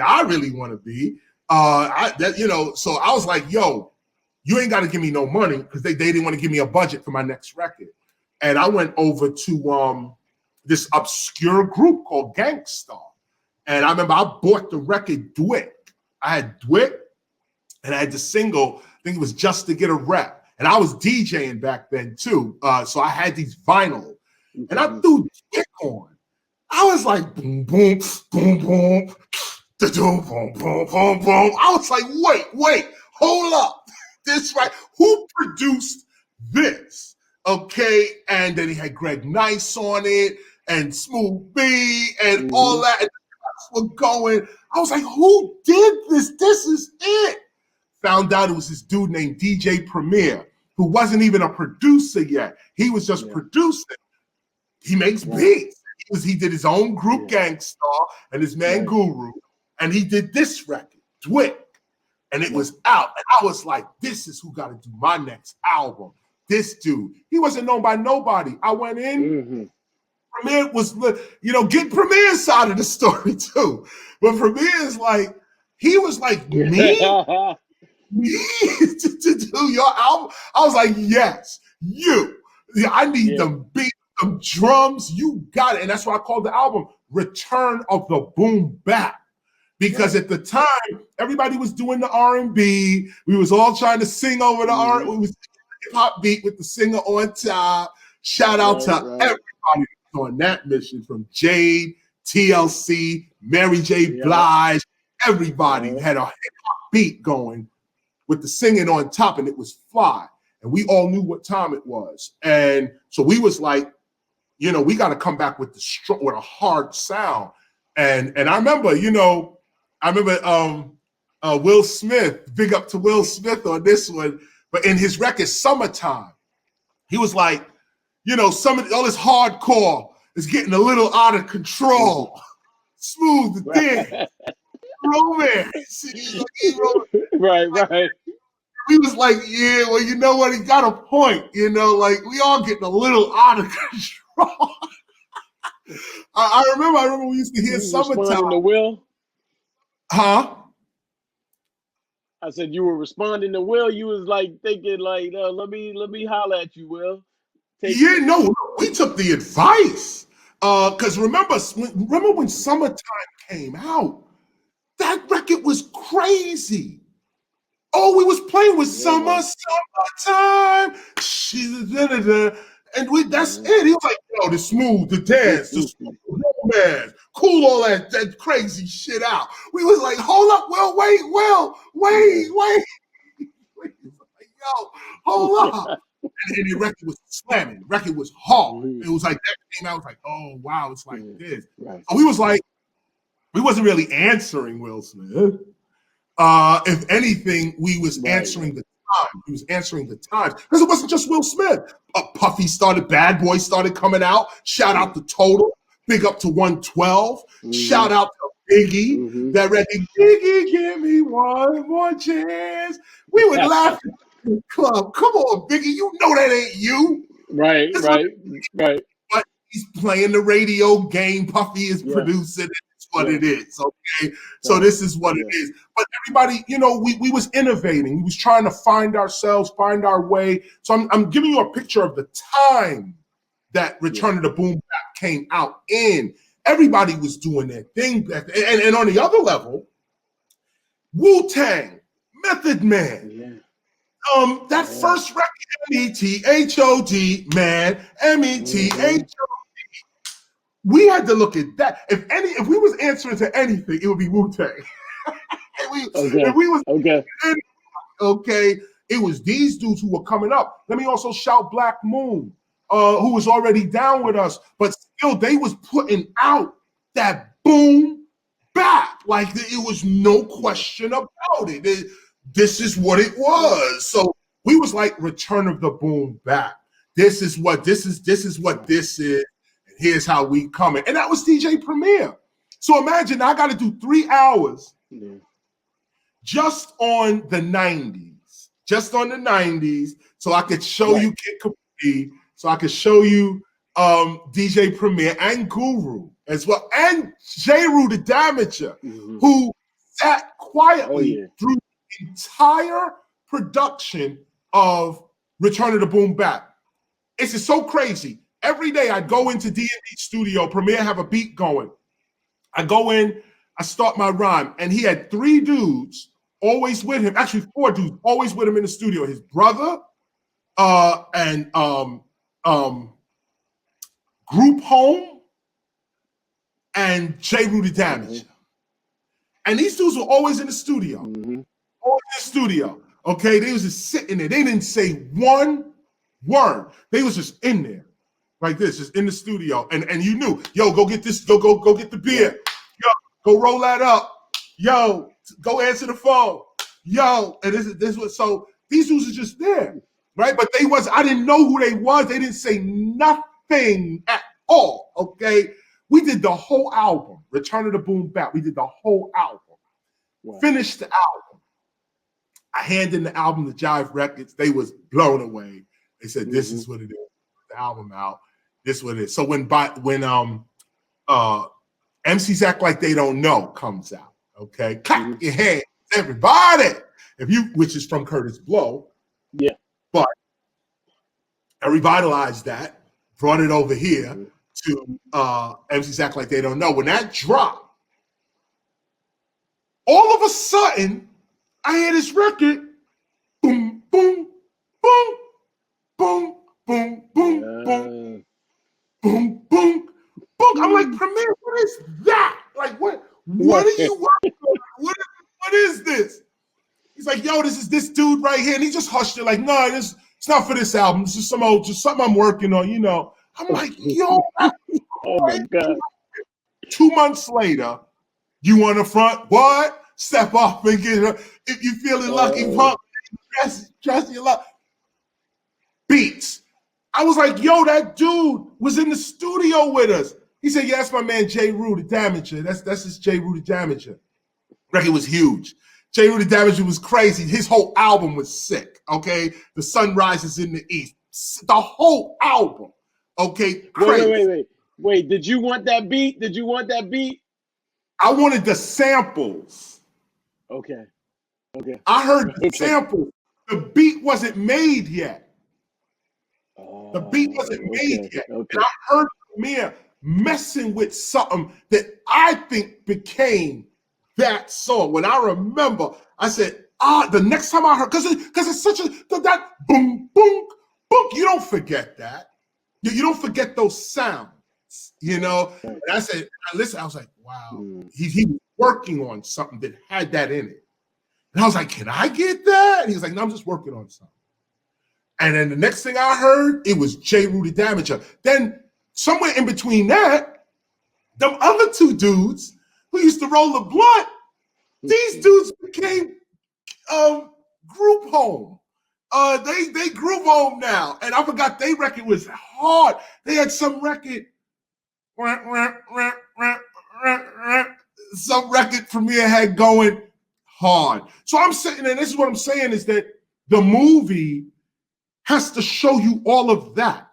I really want to be. You know, so I was like, yo, you ain't got to give me no money, because they didn't want to give me a budget for my next record. And I went over to this obscure group called Gangstar. And I remember I bought the record Dwick. I had Dwick, and I had the single, I think it was Just to Get a Rep. And I was DJing back then too. So I had these vinyl, and I threw Dwick on. I was like, boom, boom, boom, boom, da-doom, boom, boom, boom, boom. I was like, wait, hold up. This right, who produced this? Okay, and then he had Greg Nice on it, and Smooth B, and all that, and the were going. I was like, who did this? This is it. Found out it was this dude named DJ Premier, who wasn't even a producer yet. He was just producing. He makes beats. He did his own group, Gangstar, and his man Guru, and he did this record, Dwick, and it was out. And I was like, this is who got to do my next album. This dude, he wasn't known by nobody. I went in, Premier was, get Premier's side of the story too. But Premier is like, he was like, me to do your album? I was like, yes, you. Yeah, I need them beats, them drums. You got it. And that's why I called the album Return of the Boom Bap. Because at the time, everybody was doing the R&B. We was all trying to sing over the R&B. We was hip-hop beat with the singer on top. Shout out to everybody on that mission, from Jade, TLC, Mary J. Blige. Everybody had a hip-hop beat going with the singing on top, and it was fly. And we all knew what time it was. And so we was like, we got to come back with a hard sound. And I remember, Will Smith, big up to Will Smith on this one, but in his record Summertime, he was like, all this hardcore is getting a little out of control. Smooth the dance. Romance. Right. He was like, yeah, well, you know what? He got a point. Like, we all getting a little out of control. I remember we used to hear Summertime. Responding to Will? Huh? I said you were responding to Will. You was like thinking like, let me holler at you, Will. We took the advice. Because remember when Summertime came out, that record was crazy. Oh, we was playing with Summertime. And that's it. He was like, the smooth, the dance, the romance, cool all that crazy shit out. We was like, hold up, wait. Yo, hold up. And the record was slamming. The record was hard. It was like, that came out, I was like, oh, wow, it's like this. Right. So we was like, we wasn't really answering Will Smith. If anything, we was answering the time. He was answering the times. Because it wasn't just Will Smith. Puffy started, Bad Boy started coming out. Shout out to Total. Big up to 112. Shout out to Biggie. That record, Biggie, give me one more chance. We would laugh at the club. Come on, Biggie, you know that ain't you. Right. But he's playing the radio game. Puffy is producing it. What it is, okay? So this is what it is. But everybody, we was innovating. We was trying to find ourselves, find our way. So I'm giving you a picture of the time that Return of the Boom Bap came out in. Everybody was doing their thing. And on the other level, Wu-Tang, Method Man. That first record, M-E-T-H-O-D, man, M-E-T-H-O-D. We had to look at that. If we was answering to anything, it would be Wu-Tang. It was these dudes who were coming up. Let me also shout Black Moon, who was already down with us, but still they was putting out that boom bap. Like, it was no question about it. This is what it was. So we was like, Return of the Boom Bap. This is what this is. Here's how we coming. And that was DJ Premier. So imagine I got to do 3 hours just on the 90s. So I could show you Kid Capri, so I could show you DJ Premier and Guru as well, and J-Ru the Damager, who sat quietly through the entire production of Return of the Boom Bap. It's just so crazy. Every day I go into D&D studio, Premier have a beat going. I go in, I start my rhyme, and he had 3 dudes always with him, actually 4 dudes always with him in the studio. His brother, and Group Home, and J-Ru the Damage. And these dudes were always in the studio. Always in the studio. Okay, they was just sitting there. They didn't say one word. They was just in there. Like this, just in the studio, and you knew, yo, go get this, go get the beer, yo, go roll that up, yo, go answer the phone, yo, and this was so these dudes are just there, right? But I didn't know who they was. They didn't say nothing at all. Okay, we did the whole album, Return of the Boom Bap. We did the whole album, finished the album. I handed the album to Jive Records. They was blown away. They said, "This is what it is." The album out. This what it is. So when MCs Act Like They Don't Know comes out, okay, clap your hands, everybody. Which is from Curtis Blow. Yeah. But I revitalized that, brought it over here to MCs Act Like They Don't Know. When that dropped, all of a sudden, I hear this record, boom, boom, boom, boom, boom, boom, boom, boom, boom, boom. I'm like, Premier, what is that? Like, what are you working on? What is this? He's like, yo, this is this dude right here. And he just hushed it like, no, it's not for this album. It's just something I'm working on, you know. I'm like, yo, oh my God. 2 months later, you on the front, what? Step up and get her. If you feeling lucky, punk, trust your luck. Beats. I was like, yo, that dude was in the studio with us. He said, yeah, that's my man J. Rue the Damager. That's just J. Rue the Damager. Record was huge. J. Rue the Damager was crazy. His whole album was sick, okay? The Sun Rises in the East. The whole album, okay? Crazy. Wait, did you want that beat? I wanted the samples. Okay. I heard the samples. The beat wasn't made yet. The beat wasn't made yet. And I heard Premier messing with something that I think became that song. When I remember, I said, the next time I heard, because it's such that boom, boom, boom, you don't forget that. You don't forget those sounds, you know? And I said, listen, I was like, wow, he was working on something that had that in it. And I was like, can I get that? And he was like, no, I'm just working on something. And then the next thing I heard, it was J. Rue the Damager. Then somewhere in between that, them other two dudes who used to roll the blunt, these dudes became Group Home. They Group Home now. And I forgot their record was hard. They had some record, Premier had going hard. So I'm saying, and this is what I'm saying, is that the movie has to show you all of that.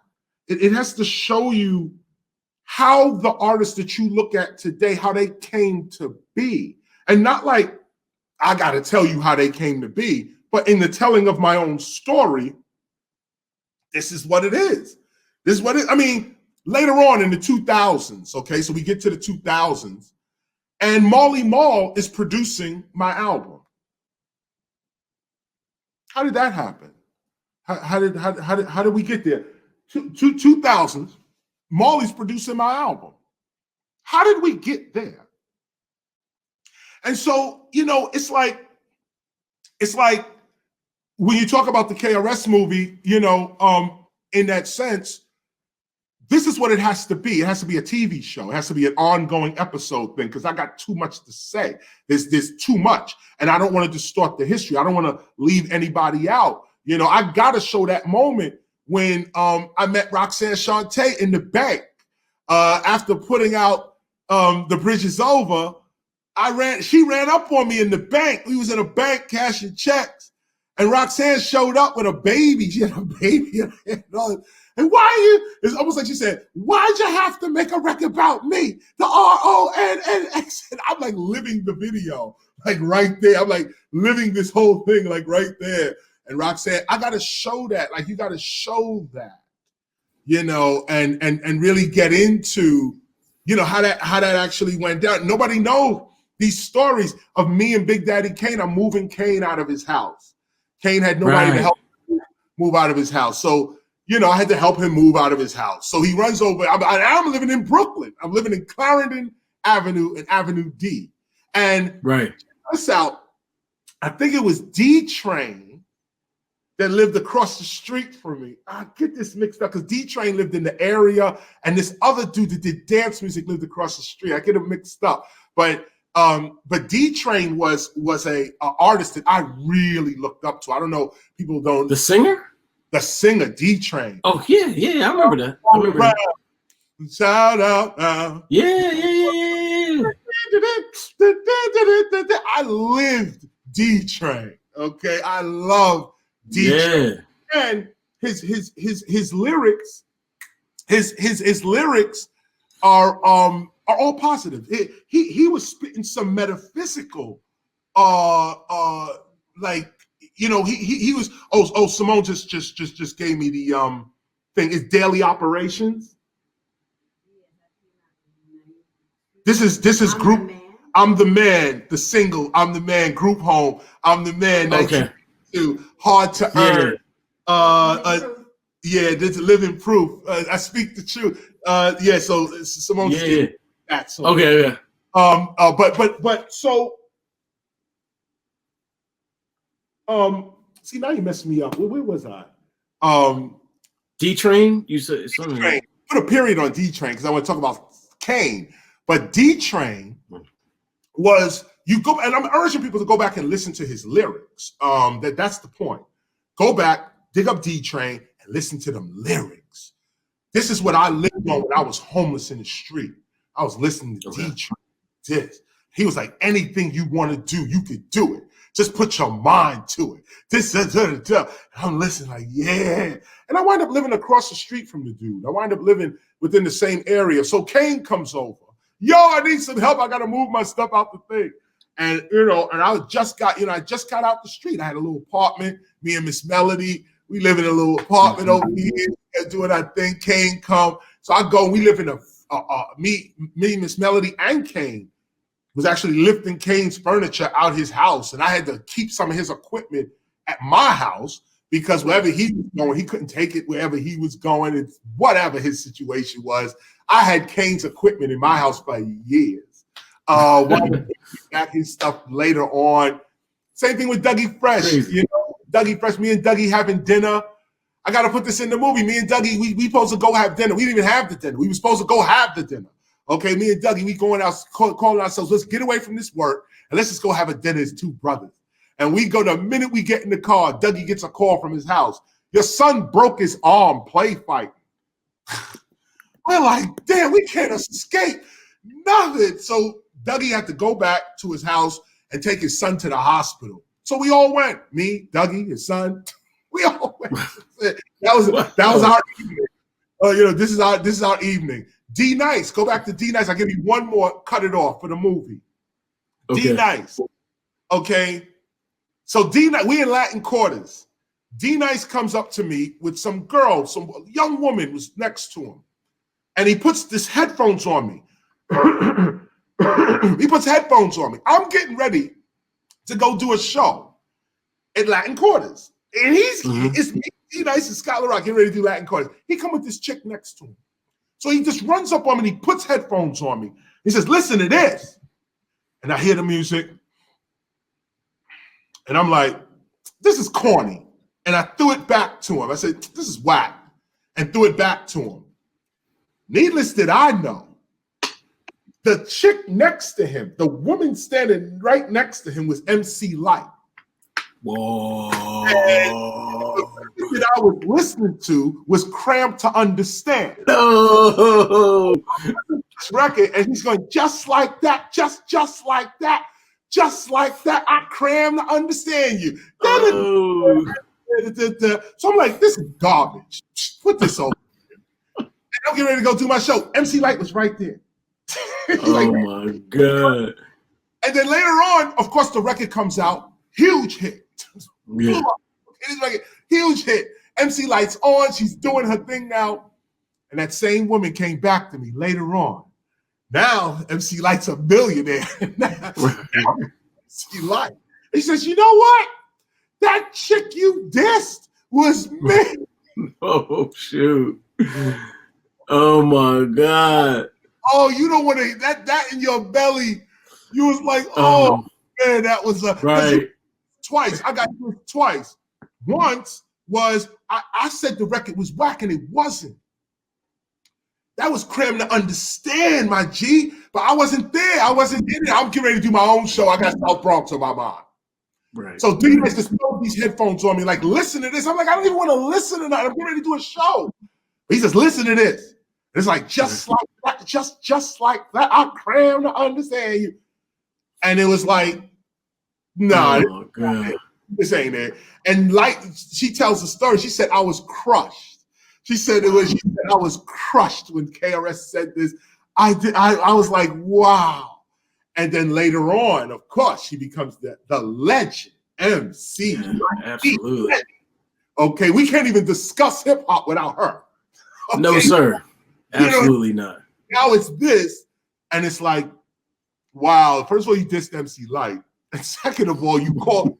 It has to show you how the artists that you look at today, how they came to be. And not like, I got to tell you how they came to be, but in the telling of my own story, this is what it is. I mean, later on in the 2000s, okay, so we get to the 2000s, and Marley Marl is producing my album. How did that happen? How did we get there? 2000s, Marley's producing my album. How did we get there? And so, you know, it's like when you talk about the KRS movie, you know, in that sense, this is what it has to be. It has to be a TV show. It has to be an ongoing episode thing, because I got too much to say. There's too much, and I don't want to distort the history. I don't want to leave anybody out. You know, I got to show that moment when I met Roxanne Shante in the bank after putting out The Bridge Is Over. She ran up on me in the bank. We was in a bank cashing checks, and Roxanne showed up with a baby. She had a baby in her hand. And why are you? It's almost like she said, why'd you have to make a record about me? The RONNX. And I'm like living the video, like right there. I'm like living this whole thing, like right there. And Roxanne, I got to show that. Like, you got to show that, you know, and really get into, you know, how that actually went down. Nobody knows these stories of me and Big Daddy Kane. I'm moving Kane out of his house. Kane had nobody to help him move out of his house. So, you know, I had to help him move out of his house. So he runs over. I'm living in Brooklyn. I'm living in Clarendon Avenue and Avenue D. And check this out. I think it was D-Train that lived across the street from me. I get this mixed up because D-Train lived in the area, and this other dude that did dance music lived across the street. I get it mixed up. But D-Train was a artist that I really looked up to. I don't know, people don't. The singer? The singer, D-Train. Oh, yeah, I remember that. Shout out. Yeah. I lived D-Train, okay? I love D-Train. Yeah. And his lyrics his lyrics are all positive. He was spitting some metaphysical, like, you know, he was. Simone just gave me the thing. It's daily operations. This is group. I'm the man. The single. I'm the man. Group home. I'm the man. Okay. Hard to earn. Yeah, there's living proof. I speak the truth. Yeah. So Simone. Yeah. That song. Okay. Yeah. But so. See, now you messed me up. Where was I? D-Train. You said something. D-Train. Put a period on D-Train because I want to talk about Kane. But D-Train was, you go, and I'm urging people to go back and listen to his lyrics. That's the point. Go back, dig up D-Train, and listen to them lyrics. This is what I lived on when I was homeless in the street. I was listening to D-Train. He was like, anything you want to do, you could do it. Just put your mind to it. And I'm listening like, yeah. And I wind up living across the street from the dude. I wind up living within the same area. So Kane comes over. Yo, I need some help. I got to move my stuff out the thing. And, you know, and I just got out the street. I had a little apartment. Me and Miss Melody, we live in a little apartment over here doing our thing. Kane come. So I go, we live in me, Miss Melody, and Kane was actually lifting Kane's furniture out his house. And I had to keep some of his equipment at my house because wherever he was going, he couldn't take it wherever he was going. It's whatever his situation was. I had Kane's equipment in my house for years. Back his stuff later on. Same thing with Dougie Fresh. Crazy. You know, Dougie Fresh, me and Dougie having dinner. I got to put this in the movie. Me and Dougie, we supposed to go have dinner. We didn't even have the dinner. We were supposed to go have the dinner. Okay, me and Dougie, we going out, calling ourselves, let's get away from this work and let's just go have a dinner as two brothers. And we go, the minute we get in the car, Dougie gets a call from his house. Your son broke his arm play fighting. We're like, damn, we can't escape nothing. So Dougie had to go back to his house and take his son to the hospital. So we all went, me, Dougie, his son, we all went. That was our evening. You know, this is our evening. D Nice, go back to D Nice. I'll give you one more, cut it off for the movie. Okay. D Nice. Okay. So D Nice, we in Latin Quarters. D Nice comes up to me with some girl, some young woman was next to him. And he puts this headphones on me. He puts headphones on me. I'm getting ready to go do a show at Latin Quarters. And it's me, D Nice and Scott LaRock getting ready to do Latin Quarters. He come with this chick next to him. So he just runs up on me and he puts headphones on me. He says, listen to this. And I hear the music. And I'm like, this is corny. And I threw it back to him. I said, this is whack. And threw it back to him. Needless that I know, the chick next to him, the woman standing right next to him was MC Light. Whoa. And that I was listening to was Crammed to Understand. No. Record, and he's going, just like that, just like that, just like that. I cram to understand you. Oh. So I'm like, this is garbage. Put this over. And I'm getting ready to go do my show. MC Light was right there. Oh like, my God. And then later on, of course, the record comes out. Huge hit. Yeah. Huge hit. MC Light's on. She's doing her thing now. And that same woman came back to me later on. Now, MC Light's a millionaire. MC Light. He says, you know what? That chick you dissed was me. Oh, shoot. Oh, my God. Oh, you don't want to, that in your belly, you was like, oh, man, that was a, right. Twice. I got this twice. Once was, I said the record was whack and it wasn't. That was Crammed to Understand, my G. But I wasn't there. I wasn't in it. I'm getting ready to do my own show. I got South Bronx on my mind. Right. So D Nice just throw these headphones on me, like, listen to this. I'm like, I don't even want to listen to that. I'm getting ready to do a show. But he says, listen to this. And it's like, just like that, just like that. I cram to understand you. And it was like, nah, this ain't it. And like she tells the story, she said, I was crushed. She said I was crushed when KRS said this. I was like, wow. And then later on, of course, she becomes the legend, MC. Yeah, absolutely. Okay, we can't even discuss hip hop without her. Okay? No, sir. Absolutely not. Now it's this, and it's like, wow. First of all, you dissed MC Light, and second of all, you called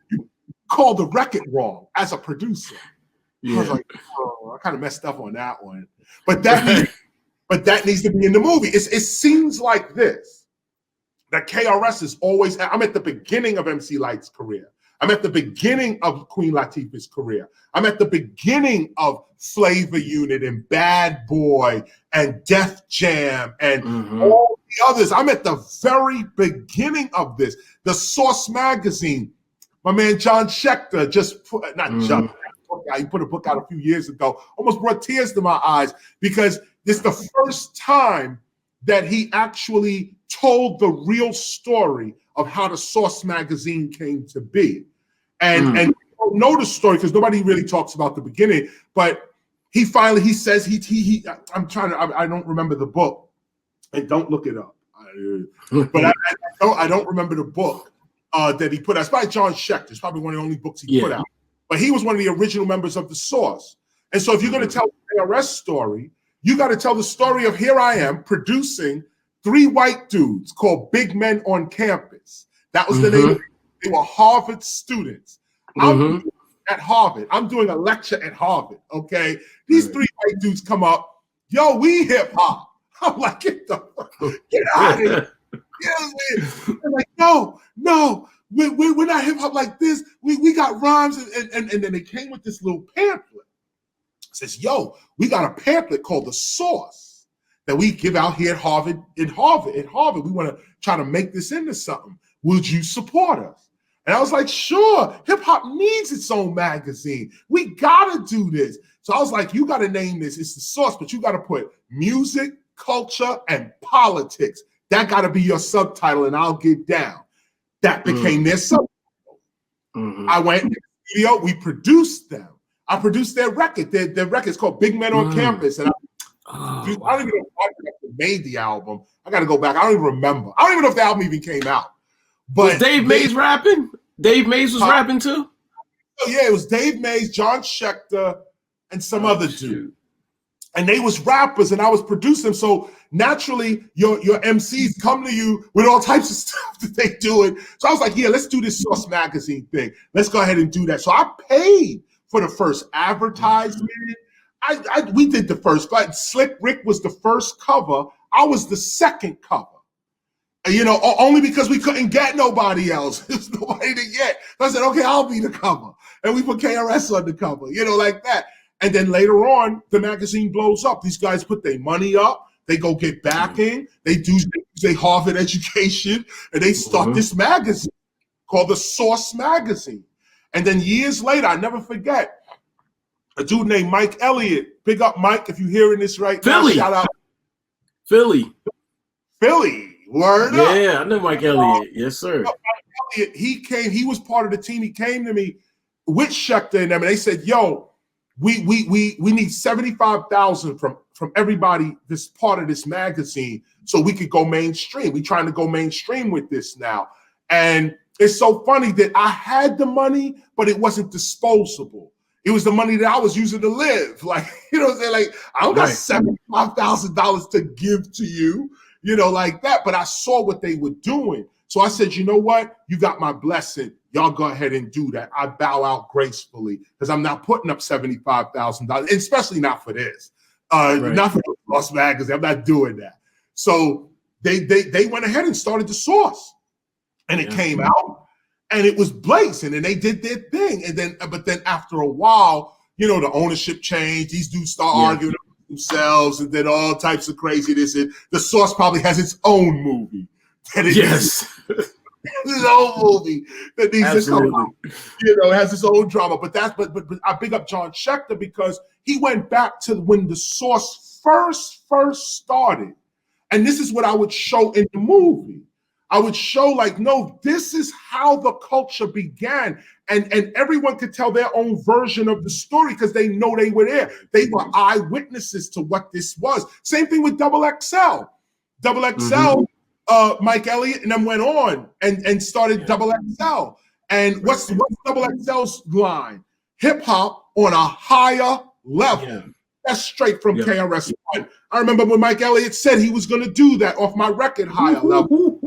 the record wrong as a producer. Yeah. I was like, oh, I kind of messed up on that one. But that needs to be in the movie. It seems like this. That KRS is always, I'm at the beginning of MC Light's career. I'm at the beginning of Queen Latifah's career. I'm at the beginning of Flavor Unit and Bad Boy and Def Jam and all the others. I'm at the very beginning of this. The Source magazine, my man John Schechter just put, he put a book out a few years ago, almost brought tears to my eyes because this is the first time that he actually told the real story of how the Source magazine came to be. And you don't know the story because nobody really talks about the beginning, but he says I don't remember the book, and don't look it up. But I don't remember the book that he put out. It's by John Schechter. It's probably one of the only books he put out. But he was one of the original members of the Source. And so if you're going to tell the KRS story, you got to tell the story of here I am producing 3 white dudes called Big Men on Campus. That was the name. They were Harvard students. I'm at Harvard. I'm doing a lecture at Harvard. Okay. These 3 white dudes come up. Yo, we hip hop. I'm like, get out of here. They're like, no, we're not hip hop like this. We got rhymes. And then they came with this little pamphlet. It says, yo, we got a pamphlet called The Source that we give out here at Harvard. At Harvard, we want to try to make this into something. Would you support us? And I was like, sure, hip hop needs its own magazine. We gotta do this. So I was like, you gotta name this. It's The Source, but you gotta put music, culture, and politics. That gotta be your subtitle, and I'll get down. That became their subtitle. I went to the studio, we produced them. I produced their record. Their record's called Big Men on Campus. And I don't even know if I made the album. I gotta go back. I don't even remember. I don't even know if the album even came out. But was Dave Mays rapping? Dave Mays was rapping too? Oh, yeah, it was Dave Mays, John Schechter, and some other dude. And they was rappers, and I was producing them. So naturally, your MCs come to you with all types of stuff that they do it. So I was like, yeah, let's do this Source magazine thing. Let's go ahead and do that. So I paid for the first advertisement. We did the first, but Slick Rick was the first cover. I was the second cover. You know, only because we couldn't get nobody else. There's nobody to get. So I said, okay, I'll be the cover. And we put KRS on the cover, you know, like that. And then later on, the magazine blows up. These guys put their money up. They go get backing. They do their Harvard education. And they start this magazine called the Source magazine. And then years later, I never forget, a dude named Mike Elliott. Big up, Mike, if you're hearing this right now. Shout out. Philly. Word up. Yeah, I know Mike Elliott. Yes, sir. Mike Elliott, he came. He was part of the team. He came to me with Schechter and them, and they said, "Yo, we need 75,000 from everybody this part of this magazine, so we could go mainstream. We trying to go mainstream with this now." And it's so funny that I had the money, but it wasn't disposable. It was the money that I was using to live. Like, you know what I'm saying? Like, I don't got $75,000 to give to you. You know, like that. But I saw what they were doing. So I said, you know what? You got my blessing. Y'all go ahead and do that. I bow out gracefully because I'm not putting up $75,000, especially not for this. Not for the Source magazine. I'm not doing that. So they went ahead and started the Source. And it came out and it was blazing and they did their thing. And then, but then after a while, you know, the ownership changed. These dudes start arguing themselves and then all types of craziness. And the Source probably has its own movie. Its own movie that needs to come out. You know, it has its own drama. But I big up John Schechter because he went back to when the Source first started. And this is what I would show in the movie. I would show like, no, this is how the culture began. And everyone could tell their own version of the story because they know they were there. They were eyewitnesses to what this was. Same thing with Double XL. Double XL, Mike Elliott and them went on and started Double XL. And what's Double XL's line? Hip hop on a higher level. Yeah. That's straight from KRS-One. I remember when Mike Elliott said he was going to do that off my record, higher level.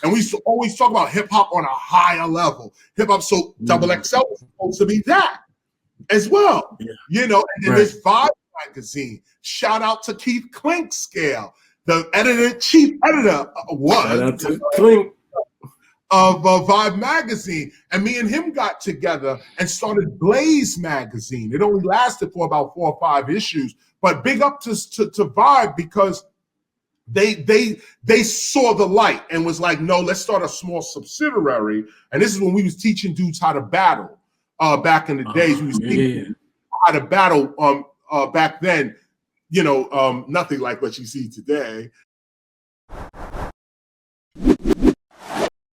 And we used to always talk about hip hop on a higher level. Hip hop, so Double XL was supposed to be that as well. Yeah. You know, and then this Vibe magazine. Shout out to Keith Clinkscale, the chief editor of Vibe magazine, and me and him got together and started Blaze magazine. It only lasted for about 4 or 5 issues, but big up to Vibe because they saw the light and was like, no, let's start a small subsidiary. And this is when we was teaching dudes how to battle. Back in the days, we was teaching how to battle. Back then, you know, nothing like what you see today.